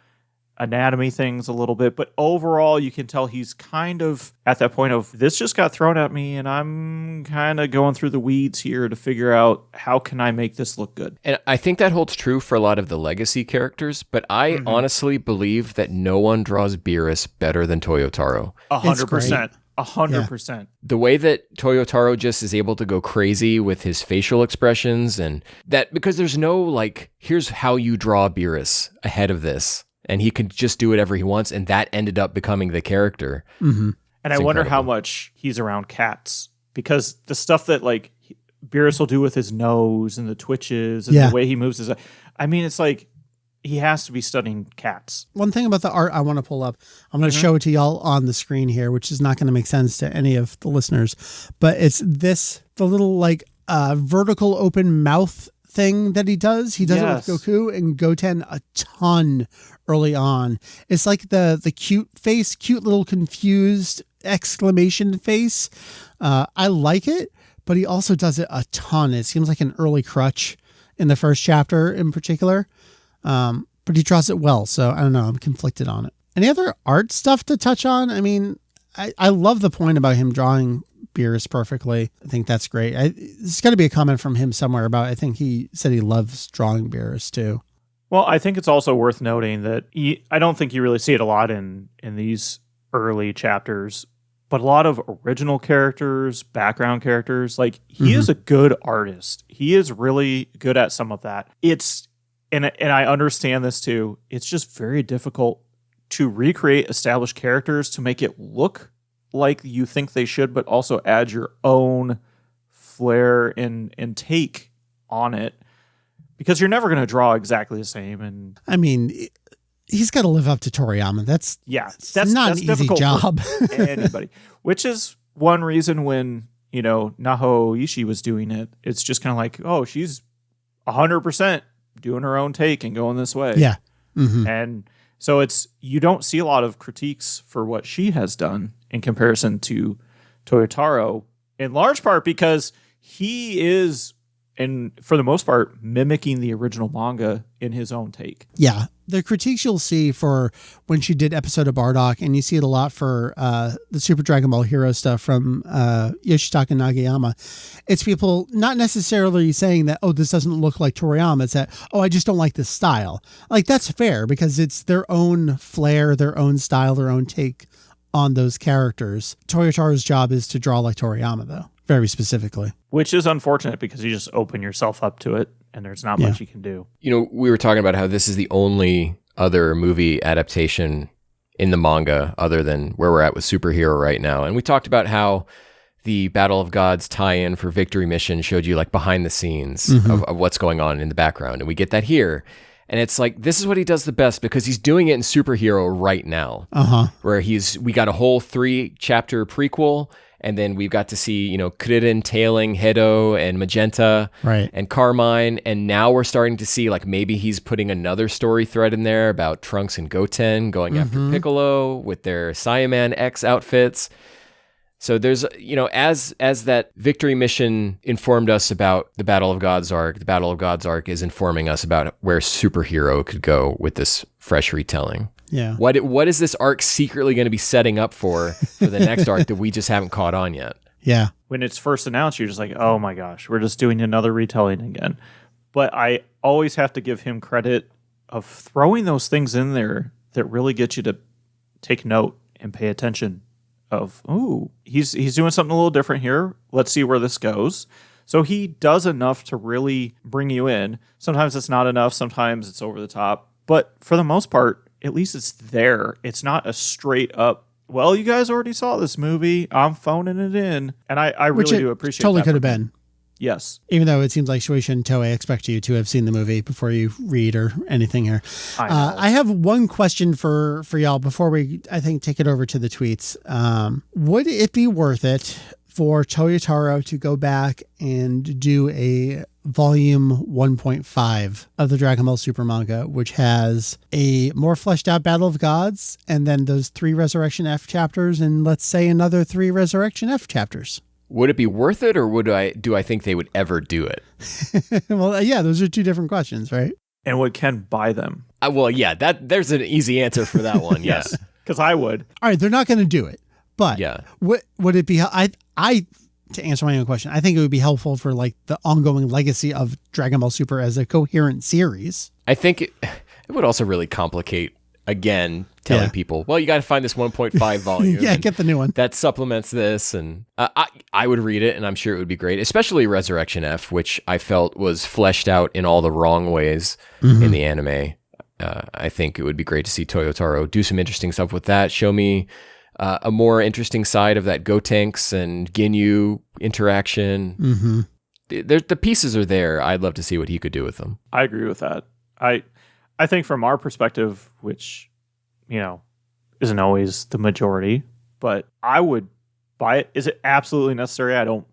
Anatomy things a little bit, but overall you can tell he's kind of at that point of, this just got thrown at me and I'm kind of going through the weeds here to figure out how can I make this look good. And I think that holds true for a lot of the legacy characters, but I honestly believe that no one draws Beerus better than Toyotaro. 100%. 100%. The way that Toyotaro just is able to go crazy with his facial expressions, and that because there's no here's how you draw Beerus ahead of this. And he could just do whatever he wants, and that ended up becoming the character. Mm-hmm. And I wonder how much he's around cats, because the stuff that Beerus will do with his nose and the twitches and the way he moves his, I mean, it's like he has to be studying cats. One thing about the art I want to pull up, I'm going to show it to y'all on the screen here, which is not going to make sense to any of the listeners, but it's the little vertical open mouth thing that he does. He does it with Goku and Goten a ton early on. It's like the cute little confused exclamation face. I like it, but he also does it a ton. It seems like an early crutch in the first chapter in particular. But he draws it well. So I don't know. I'm conflicted on it. Any other art stuff to touch on? I mean, I love the point about him drawing Beerus perfectly. I think that's great. There's got to be a comment from him somewhere about, I think he said he loves drawing Beerus too. Well, I think it's also worth noting that I don't think you really see it a lot in these early chapters, but a lot of original characters, background characters, he is a good artist. He is really good at some of that. And I understand this too. It's just very difficult to recreate established characters to make it look like you think they should, but also add your own flair and take on it, because you're never going to draw exactly the same. And I mean, he's got to live up to Toriyama. That's not an easy job. For anybody, which is one reason when, Naho Ooishi was doing it, it's just kind of like, oh, she's 100% doing her own take and going this way. Yeah. Mm-hmm. And so you don't see a lot of critiques for what she has done in comparison to Toyotaro, in large part because he is, and for the most part, mimicking the original manga in his own take. Yeah. The critiques you'll see for when she did Episode of Bardock, and you see it a lot for the Super Dragon Ball Hero stuff from Yoshitaka Nagayama, it's people not necessarily saying that, oh, this doesn't look like Toriyama. It's that, oh, I just don't like this style. Like, that's fair because it's their own flair, their own style, their own take on those characters. Toyotaro's job is to draw like Toriyama, though, very specifically. Which is unfortunate because you just open yourself up to it and there's not much you can do. We were talking about how this is the only other movie adaptation in the manga other than where we're at with Superhero right now. And we talked about how the Battle of Gods tie-in for Victory Mission showed you like behind the scenes of what's going on in the background. And we get that here. And it's like, this is what he does the best because he's doing it in Superhero right now. Where we got a whole 3-chapter prequel, and then we've got to see, Krillin tailing Hedo and Magenta and Carmine. And now we're starting to see like maybe he's putting another story thread in there about Trunks and Goten going after Piccolo with their Saiyaman X outfits. So there's, as that Victory Mission informed us about the Battle of Gods arc, the Battle of Gods arc is informing us about where Superhero could go with this fresh retelling. Yeah. What is this arc secretly going to be setting up for the next arc that we just haven't caught on yet? Yeah. When it's first announced, you're just like, oh my gosh, we're just doing another retelling again. But I always have to give him credit of throwing those things in there that really get you to take note and pay attention of, ooh, he's doing something a little different here. Let's see where this goes. So he does enough to really bring you in. Sometimes it's not enough. Sometimes it's over the top. But for the most part, at least it's there. It's not a straight up, well, you guys already saw this movie, I'm phoning it in. And I really do appreciate totally that. Could have been. Yes. Even though it seems like Shueisha and Toei expect you to have seen the movie before you read or anything here. I have one question for y'all before we, I think, take it over to the tweets. Would it be worth it for Toyotaro to go back and do a volume 1.5 of the Dragon Ball Super manga, which has a more fleshed out Battle of Gods and then those 3 Resurrection F chapters and let's say another 3 Resurrection F chapters? Would it be worth it, or do I think they would ever do it? Well, yeah, those are 2 different questions, right? And would Ken buy them? Well, yeah, there's an easy answer for that one. Yes, because I would. All right, they're not going to do it, but would it be? I to answer my own question, I think it would be helpful for like the ongoing legacy of Dragon Ball Super as a coherent series. I think it would also really complicate. Again, telling people, well, you got to find this 1.5 volume. Get the new one. That supplements this. And I would read it, and I'm sure it would be great, especially Resurrection F, which I felt was fleshed out in all the wrong ways in the anime. I think it would be great to see Toyotaro do some interesting stuff with that. Show me a more interesting side of that Gotenks and Ginyu interaction. The pieces are there. I'd love to see what he could do with them. I agree with that. I think from our perspective, which, isn't always the majority, but I would buy it. Is it absolutely necessary? I don't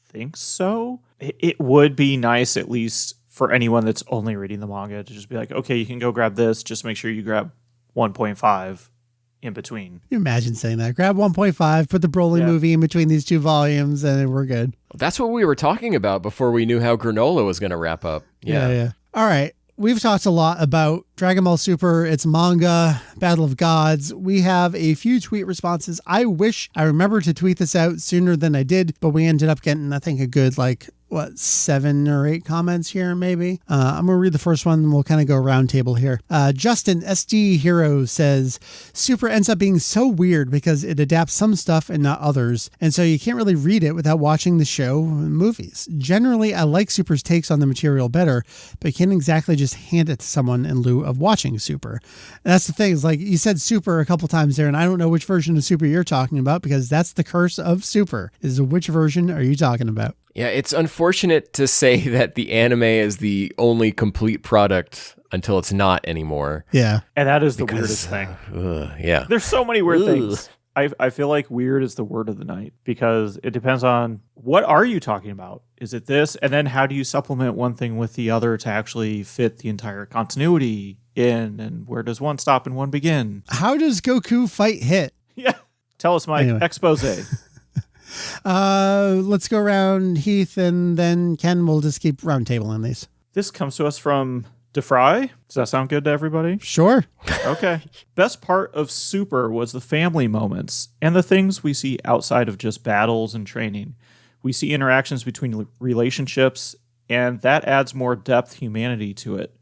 think so. It would be nice, at least for anyone that's only reading the manga, to just be like, okay, you can go grab this. Just make sure you grab 1.5 in between. Can you imagine saying that? Grab 1.5, put the Broly movie in between these 2 volumes, and we're good. That's what we were talking about before we knew how Granola was going to wrap up. Yeah. All right. We've talked a lot about Dragon Ball Super, its manga, Battle of Gods. We have a few tweet responses. I wish I remembered to tweet this out sooner than I did, but we ended up getting, I think, a good, 7 or 8 comments here, maybe. I'm going to read the first one and we'll kind of go round table here. Justin SD Hero says, Super ends up being so weird because it adapts some stuff and not others. And so you can't really read it without watching the show and movies. Generally, I like Super's takes on the material better, but you can't exactly just hand it to someone in lieu of watching Super. And that's the thing, is like you said Super a couple times there, and I don't know which version of Super you're talking about because that's the curse of Super, is which version are you talking about? Yeah, it's unfortunate to say that the anime is the only complete product until it's not anymore. Yeah. And that is the weirdest thing. Yeah. There's so many weird things. I feel like weird is the word of the night because it depends on what are you talking about? Is it this? And then how do you supplement one thing with the other to actually fit the entire continuity in? And where does one stop and one begin? How does Goku fight Hit? Yeah. Tell us, Mike. Anyway. Expose. Let's go around Heath and then Ken will just keep roundtabling these. This comes to us from DeFry. Does that sound good to everybody? Sure. Okay. Best part of Super was the family moments and the things we see outside of just battles and training. We see interactions between relationships, and that adds more depth, humanity to it.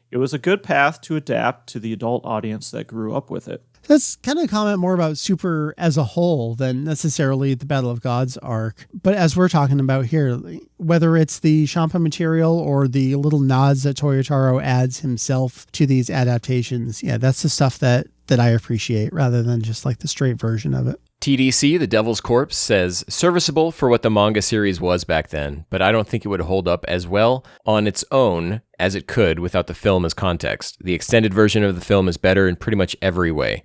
It was a good path to adapt to the adult audience that grew up with it. That's kind of a comment more about Super as a whole than necessarily the Battle of Gods arc. But as we're talking about here, whether it's the Champa material or the little nods that Toyotaro adds himself to these adaptations, yeah, that's the stuff that I appreciate rather than just like the straight version of it. TDC, The Devil's Corpse, says, serviceable for what the manga series was back then, but I don't think it would hold up as well on its own as it could without the film as context. The extended version of the film is better in pretty much every way.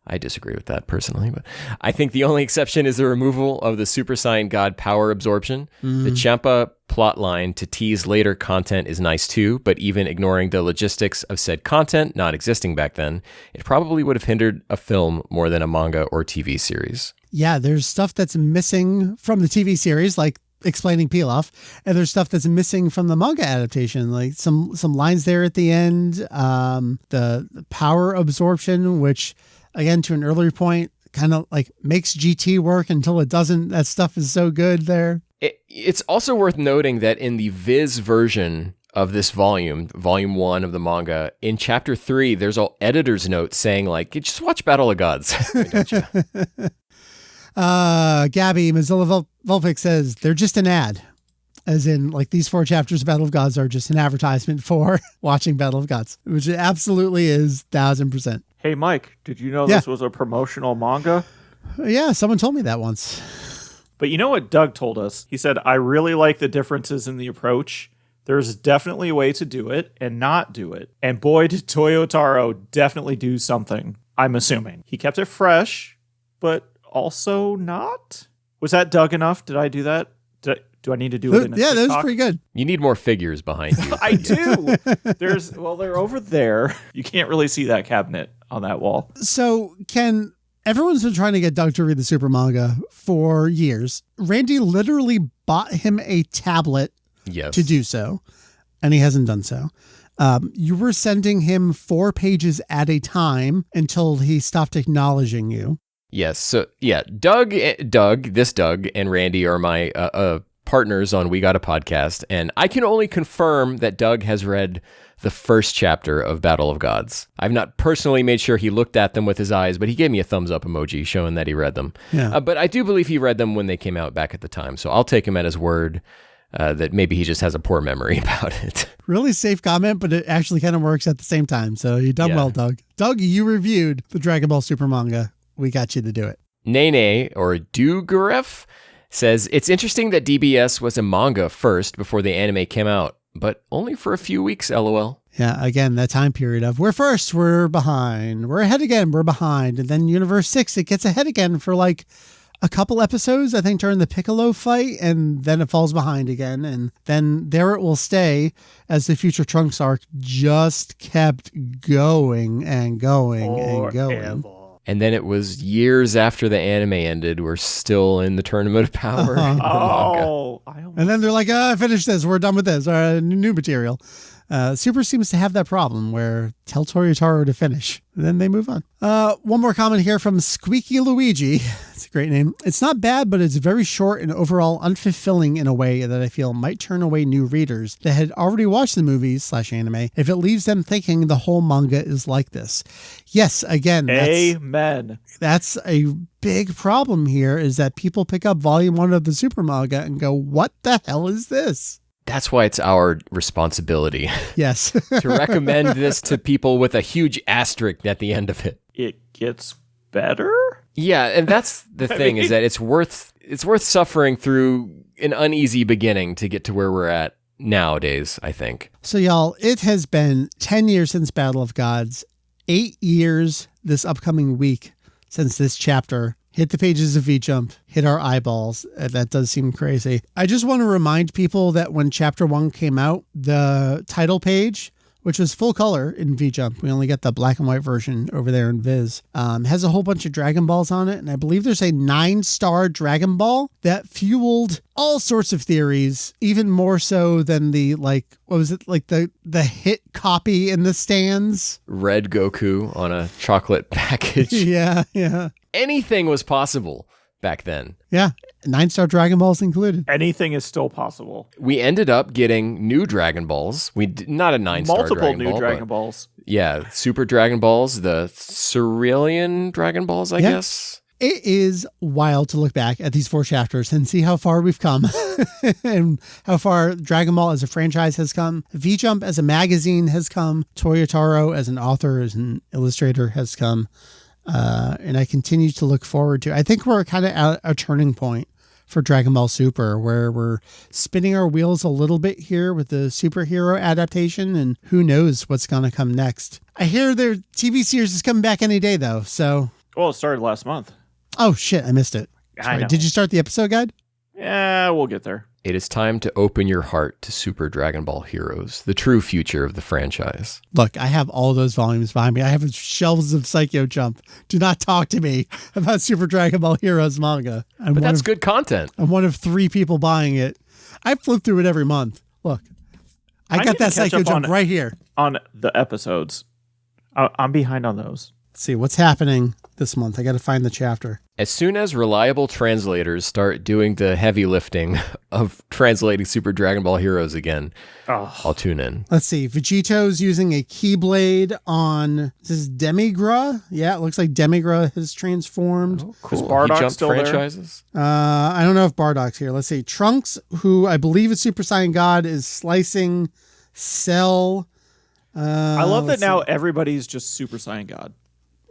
I disagree with that personally, but I think the only exception is the removal of the Super Saiyan God power absorption. The Champa plotline to tease later content is nice too, but even ignoring the logistics of said content not existing back then, it probably would have hindered a film more than a manga or TV series. Yeah, there's stuff that's missing from the TV series, like explaining Pilaf, and there's stuff that's missing from the manga adaptation, like some lines there at the end, the power absorption, which again, to an earlier point, kind of like makes GT work until it doesn't. That stuff is so good there. It's also worth noting that in the Viz version of this volume 1 of the manga, in chapter 3, there's an editor's note saying like, just watch Battle of Gods. Don't you? Gabby Mozilla Vulpix says they're just an ad. As in, like, these 4 chapters of Battle of Gods are just an advertisement for watching Battle of Gods, which it absolutely is 1000%. Hey, Mike, did you know this was a promotional manga? Yeah, someone told me that once. But you know what Doug told us? He said, I really like the differences in the approach. There's definitely a way to do it and not do it. And boy, did Toyotaro definitely do something, I'm assuming. He kept it fresh, but also not? Was that Doug enough? Did I do that? Do I need to do it in a TikTok? That was pretty good. You need more figures behind you. I do. They're over there. You can't really see that cabinet on that wall. So, Ken, everyone's been trying to get Doug to read the Super manga for years. Randy literally bought him a tablet to do so, and he hasn't done so. You were sending him 4 pages at a time until he stopped acknowledging you. Yes. So, yeah, Doug, and Randy are my partners on We Got a Podcast, and I can only confirm that Doug has read the first chapter of Battle of Gods. I've not personally made sure he looked at them with his eyes, but he gave me a thumbs up emoji showing that he read them. Yeah. But I do believe he read them when they came out back at the time, so I'll take him at his word that maybe he just has a poor memory about it. Really safe comment, but it actually kind of works at the same time, so you done well, Doug. Doug, you reviewed the Dragon Ball Super manga. We got you to do it. Nene, or Dugaref, says, it's interesting that DBS was a manga first before the anime came out, but only for a few weeks, LOL. Yeah, again, that time period of we're first, we're behind, we're ahead again, we're behind. And then Universe 6, it gets ahead again for like a couple episodes, I think, during the Piccolo fight, and then it falls behind again. And then there it will stay as the Future Trunks arc just kept going and going and going. And then it was years after the anime ended. We're still in the Tournament of Power. And then they're like, finish this. We're done with this. New material. Super seems to have that problem where tell Toyotaro to finish. And then they move on. One more comment here from Squeaky Luigi. It's a great name. It's not bad, but it's very short and overall unfulfilling in a way that I feel might turn away new readers that had already watched the movies / anime if it leaves them thinking the whole manga is like this. Yes, again. Amen. That's a big problem here is that people pick up volume 1 of the Super manga and go, what the hell is this? That's why it's our responsibility. Yes. to recommend this to people with a huge asterisk at the end of it. It gets better? Yeah, and that's the thing is that it's worth suffering through an uneasy beginning to get to where we're at nowadays, I think. So y'all, it has been 10 years since Battle of Gods, 8 years this upcoming week since this chapter hit the pages of V-Jump, hit our eyeballs. That does seem crazy. I just want to remind people that when chapter 1 came out, the title page, which was full color in V-Jump, we only got the black and white version over there in Viz, has a whole bunch of Dragon Balls on it. And I believe there's a 9-star Dragon Ball that fueled all sorts of theories, even more so than the, like, what was it, like the hit copy in the stands? Red Goku on a chocolate package. Yeah. Anything was possible back then. Yeah. 9-star Dragon Balls included. Anything is still possible. We ended up getting new Dragon Balls. Not a 9-star multiple Dragon new Ball, Dragon Balls. Yeah, Super Dragon Balls, the Cerulean Dragon Balls, I guess. It is wild to look back at these 4 chapters and see how far we've come and how far Dragon Ball as a franchise has come. V-Jump as a magazine has come. Toyotaro as an author, as an illustrator has come. And I continue to look forward to. I think we're kind of at a turning point for Dragon Ball Super, where we're spinning our wheels a little bit here with the superhero adaptation, and who knows what's going to come next. I hear their TV series is coming back any day, though. So, well, it started last month. Oh shit, I missed it. Sorry. Did you start the episode guide? Yeah, we'll get there. It is time to open your heart to Super Dragon Ball Heroes, the true future of the franchise. Look, I have all those volumes behind me. I have shelves of Psycho Jump. Do not talk to me about Super Dragon Ball Heroes manga. But that's good content. I'm one of 3 people buying it. I flip through it every month. Look, I got that Psycho Jump right here. On the episodes. I'm behind on those. Let's see what's happening this month. I got to find the chapter. As soon as reliable translators start doing the heavy lifting of translating Super Dragon Ball Heroes again, I'll tune in. Let's see. Vegeto's using a Keyblade on, is this Demigra? Yeah, it looks like Demigra has transformed. Oh, cool. Is Bardock still franchises? there? I don't know if Bardock's here. Let's see. Trunks, who I believe is Super Saiyan God, is slicing Cell. I love that now everybody's just Super Saiyan God.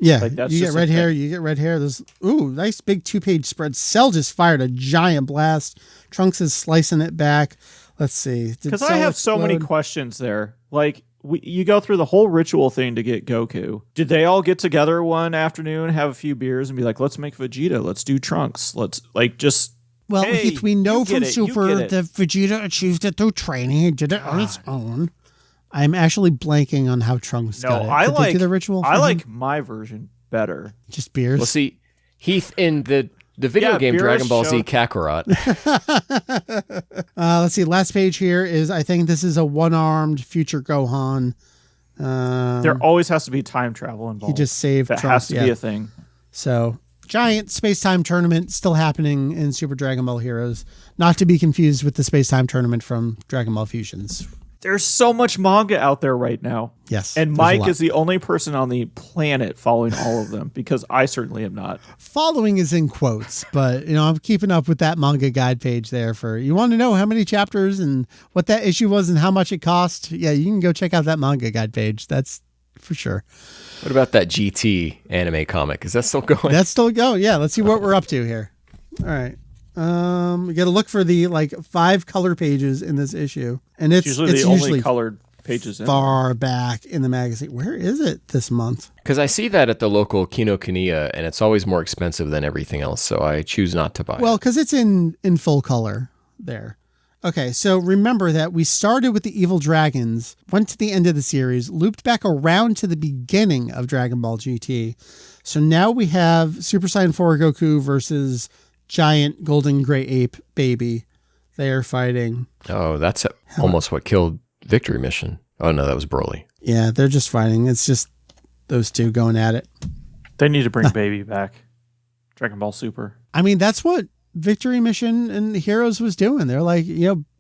Yeah, like that's you get red hair. You get red hair. There's nice big 2-page spread. Cell just fired a giant blast. Trunks is slicing it back. Let's see. Because I have so many questions there. Like you go through the whole ritual thing to get Goku. Did they all get together one afternoon, have a few beers, and be like, "Let's make Vegeta. Let's do Trunks. Let's just." Well, hey, Heath, we know from Super that Vegeta achieved it through training. He did it on his own. I'm actually blanking on how Trunks got it. Did they do the ritual for him? Him? My version better. Just beers? Well, see, Heath, in the video game Dragon Ball Z Kakarot. Let's see. Last page here is, I think this is a one-armed future Gohan. There always has to be time travel involved. He just saved That Trunks. has to be a thing. So, giant space-time tournament still happening in Super Dragon Ball Heroes. Not to be confused with the space-time tournament from Dragon Ball Fusions. There's so much manga out there right now. Yes. And Mike is the only person on the planet following all of them, because I certainly am not. Following is in quotes, but I'm keeping up with that manga guide page there for, you want to know how many chapters and what that issue was and how much it cost? Yeah, you can go check out that manga guide page. That's for sure. What about that GT anime comic? Is that still going? That's still going. Yeah, let's see what we're up to here. All right. We got to look for the 5 color pages in this issue, and it's usually only colored pages far back in the magazine. Where is it this month? Because I see that at the local Kinokuniya, and it's always more expensive than everything else, so I choose not to buy it. Well, because it's in full color there. Okay, so remember that we started with the evil dragons, went to the end of the series, looped back around to the beginning of Dragon Ball GT. So now we have Super Saiyan 4 Goku versus giant golden gray ape baby. They are fighting. Oh, that's almost what killed Victory Mission. Oh no, that was Broly. Yeah, they're just fighting. It's just those two going at it. They need to bring baby back. Dragon Ball Super. I mean, that's what Victory Mission and Heroes was doing. They're like,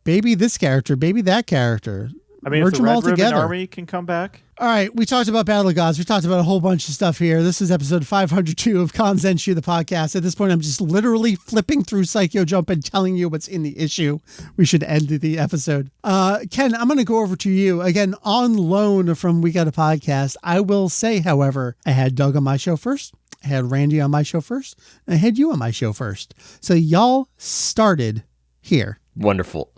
baby this character, baby that character. I mean, merge if the them Red all Ribbon together. Army can come back. All right, we talked about Battle of Gods. We talked about a whole bunch of stuff here. This is episode 502 of Kanzenshuu, the podcast. At this point, I'm just literally flipping through Psycho Jump and telling you what's in the issue. We should end the episode. Ken, I'm going to go over to you. Again, on loan from We Got a Podcast. I will say, however, I had Doug on my show first. I had Randy on my show first. And I had you on my show first. So y'all started here. Wonderful.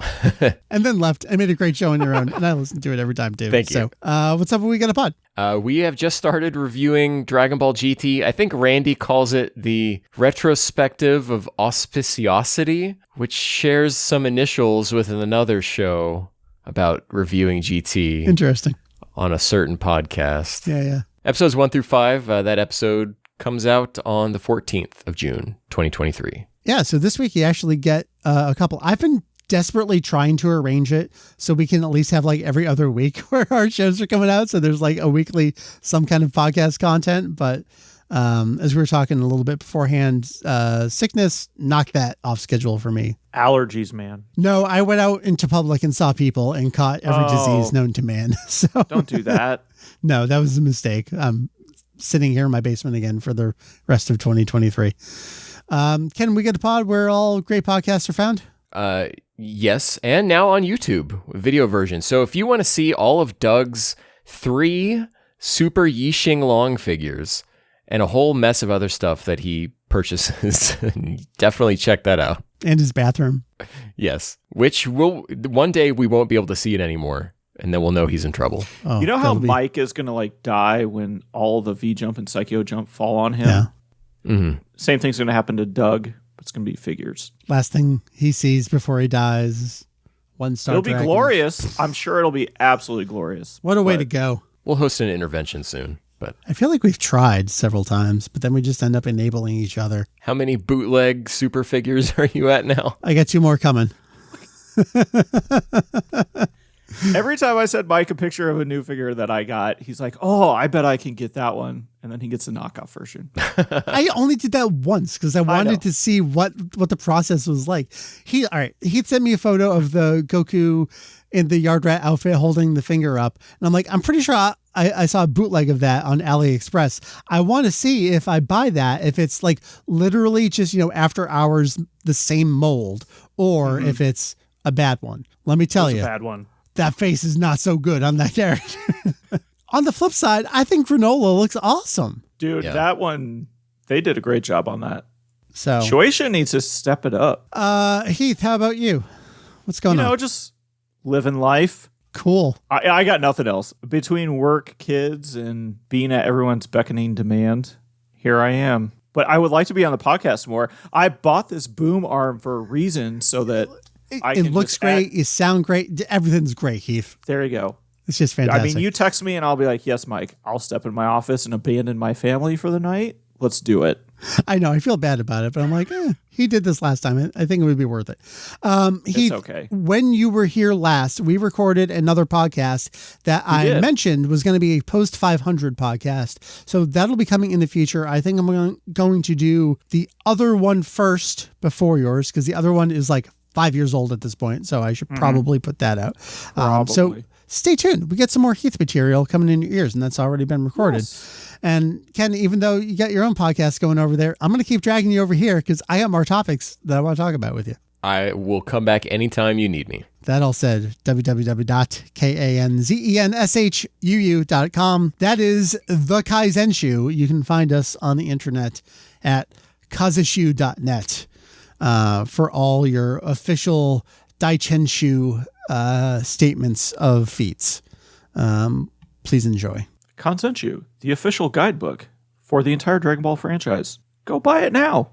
And then left and made a great show on your own. And I listen to it every time, too. Thank you. So what's up when we get a pod? We have just started reviewing Dragon Ball GT. I think Randy calls it the retrospective of auspiciosity, which shares some initials with another show about reviewing GT. Interesting. On a certain podcast. Yeah. Episodes 1 through 5, that episode comes out on the 14th of June, 2023. Yeah, so this week you actually get a couple. I've been desperately trying to arrange it so we can at least have like every other week where our shows are coming out. So there's like a weekly, some kind of podcast content. But as we were talking a little bit beforehand, sickness knocked that off schedule for me. Allergies, man. No, I went out into public and saw people and caught every disease known to man. So don't do that. No, that was a mistake. I'm sitting here in my basement again for the rest of 2023. Can we get a pod where all great podcasts are found? Yes, and now on YouTube, video version. So if you want to see all of Doug's 3 Super Yixing Long figures and a whole mess of other stuff that he purchases, definitely check that out. And his bathroom. Yes, which one day we won't be able to see it anymore, and then we'll know he's in trouble. Oh, you know how Mike is going to like die when all the V-Jump and Psycho Jump fall on him? Yeah. Mm-hmm. Same thing's going to happen to Doug. It's going to be figures. Last thing he sees before he dies, one star. It'll be glorious. I'm sure it'll be absolutely glorious. What a way to go. We'll host an intervention soon. But I feel like we've tried several times, but then we just end up enabling each other. How many bootleg super figures are you at now? I got 2 more coming. Every time I send Mike a picture of a new figure that I got, he's like, "Oh, I bet I can get that one," and then he gets a knockoff version. I only did that once because I wanted to see what the process was like. He sent me a photo of the Goku in the Yard Rat outfit holding the finger up, and I'm like, I'm pretty sure I saw a bootleg of that on AliExpress. I want to see if I buy that, if it's like literally just after hours the same mold, or if it's a bad one. Let me tell you, a bad one. That face is not so good on that character. On the flip side, I think Granola looks awesome. Dude, that one, they did a great job on that. So Shueisha needs to step it up. Heath, how about you? What's going on? Just living life. Cool. I got nothing else. Between work, kids, and being at everyone's beckoning demand, here I am. But I would like to be on the podcast more. I bought this boom arm for a reason so that it looks great. You sound great. Everything's great, Heath. There you go. It's just fantastic. I mean, you text me and I'll be like, yes, Mike, I'll step in my office and abandon my family for the night. Let's do it. I know. I feel bad about it, but I'm like, he did this last time. I think it would be worth it. It's okay. When you were here last, we recorded another podcast that I mentioned was going to be a post 500 podcast. So that'll be coming in the future. I think I'm going to do the other one first before yours, because the other one is like 5 years old at this point. So I should probably put that out. So stay tuned. We get some more Heath material coming in your ears, and that's already been recorded. Yes. And Ken, even though you got your own podcast going over there, I'm going to keep dragging you over here because I got more topics that I want to talk about with you. I will come back anytime you need me. That all said, www.kanzenshuu.com. That is the Kanzenshuu. You can find us on the internet at kanzenshuu.net for all your official Daichenshuu statements of feats. Please enjoy. Kanzenshuu, the official guidebook for the entire Dragon Ball franchise. Go buy it now.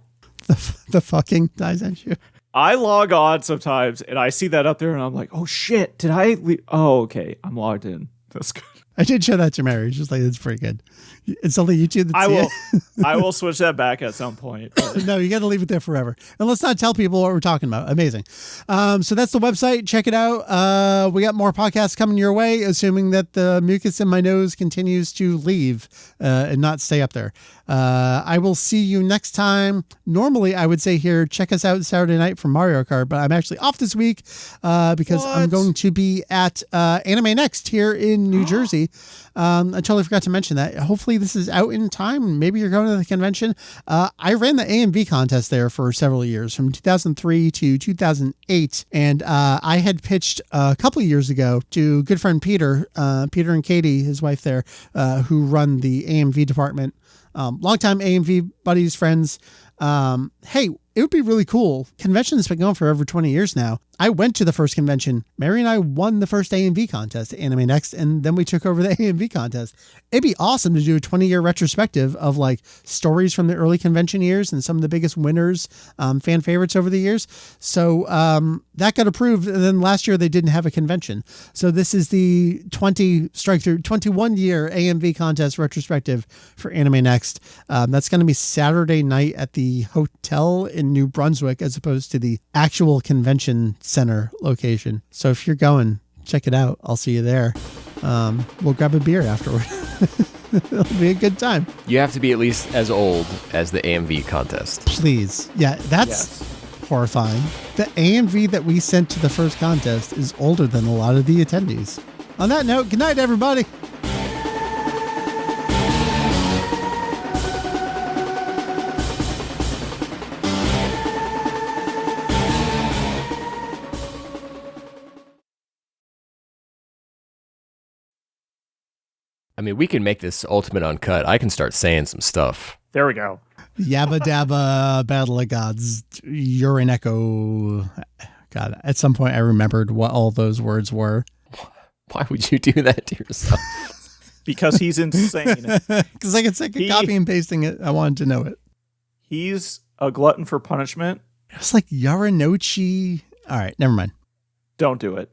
The fucking Daichenshuu. I log on sometimes and I see that up there and I'm like, oh shit, did I leave? Oh, okay. I'm logged in. That's good. I did show that to Mary. She's like, it's pretty good. It's only YouTube that I will switch that back at some point. No, you got to leave it there forever. And let's not tell people what we're talking about. Amazing. So that's the website. Check it out. We got more podcasts coming your way, assuming that the mucus in my nose continues to leave and not stay up there. I will see you next time. Normally, I would say here, check us out Saturday night for Mario Kart, but I'm actually off this week because I'm going to be at Anime Next here in New Jersey. I totally forgot to mention that. Hopefully this is out in time. Maybe you're going to the convention. I ran the AMV contest there for several years, from 2003 to 2008. And I had pitched a couple of years ago to good friend Peter and Katie, his wife there, who run the AMV department. Longtime AMV buddies, friends. Hey, it would be really cool. Convention's been going for over 20 years now. I went to the first convention. Mary and I won the first AMV contest at Anime Next, and then we took over the AMV contest. It'd be awesome to do a 20-year retrospective of like stories from the early convention years and some of the biggest winners, fan favorites over the years. So that got approved, and then last year they didn't have a convention. So this is the 21-year AMV contest retrospective for Anime Next. That's going to be Saturday night at the hotel in New Brunswick as opposed to the actual convention center location. So if you're going, check it out. I'll see you there. We'll grab a beer afterward. It'll be a good time. You have to be at least as old as the AMV contest. Please. Yeah, that's horrifying. The AMV that we sent to the first contest is older than a lot of the attendees. On that note, good night, everybody. I mean, we can make this ultimate uncut. I can start saying some stuff. There we go. Yabba Dabba, Battle of Gods, Urineko. God, at some point I remembered what all those words were. Why would you do that to yourself? Because he's insane. Because I could say copy and pasting it. I wanted to know it. He's a glutton for punishment. It was like Yaranochi. All right, never mind. Don't do it.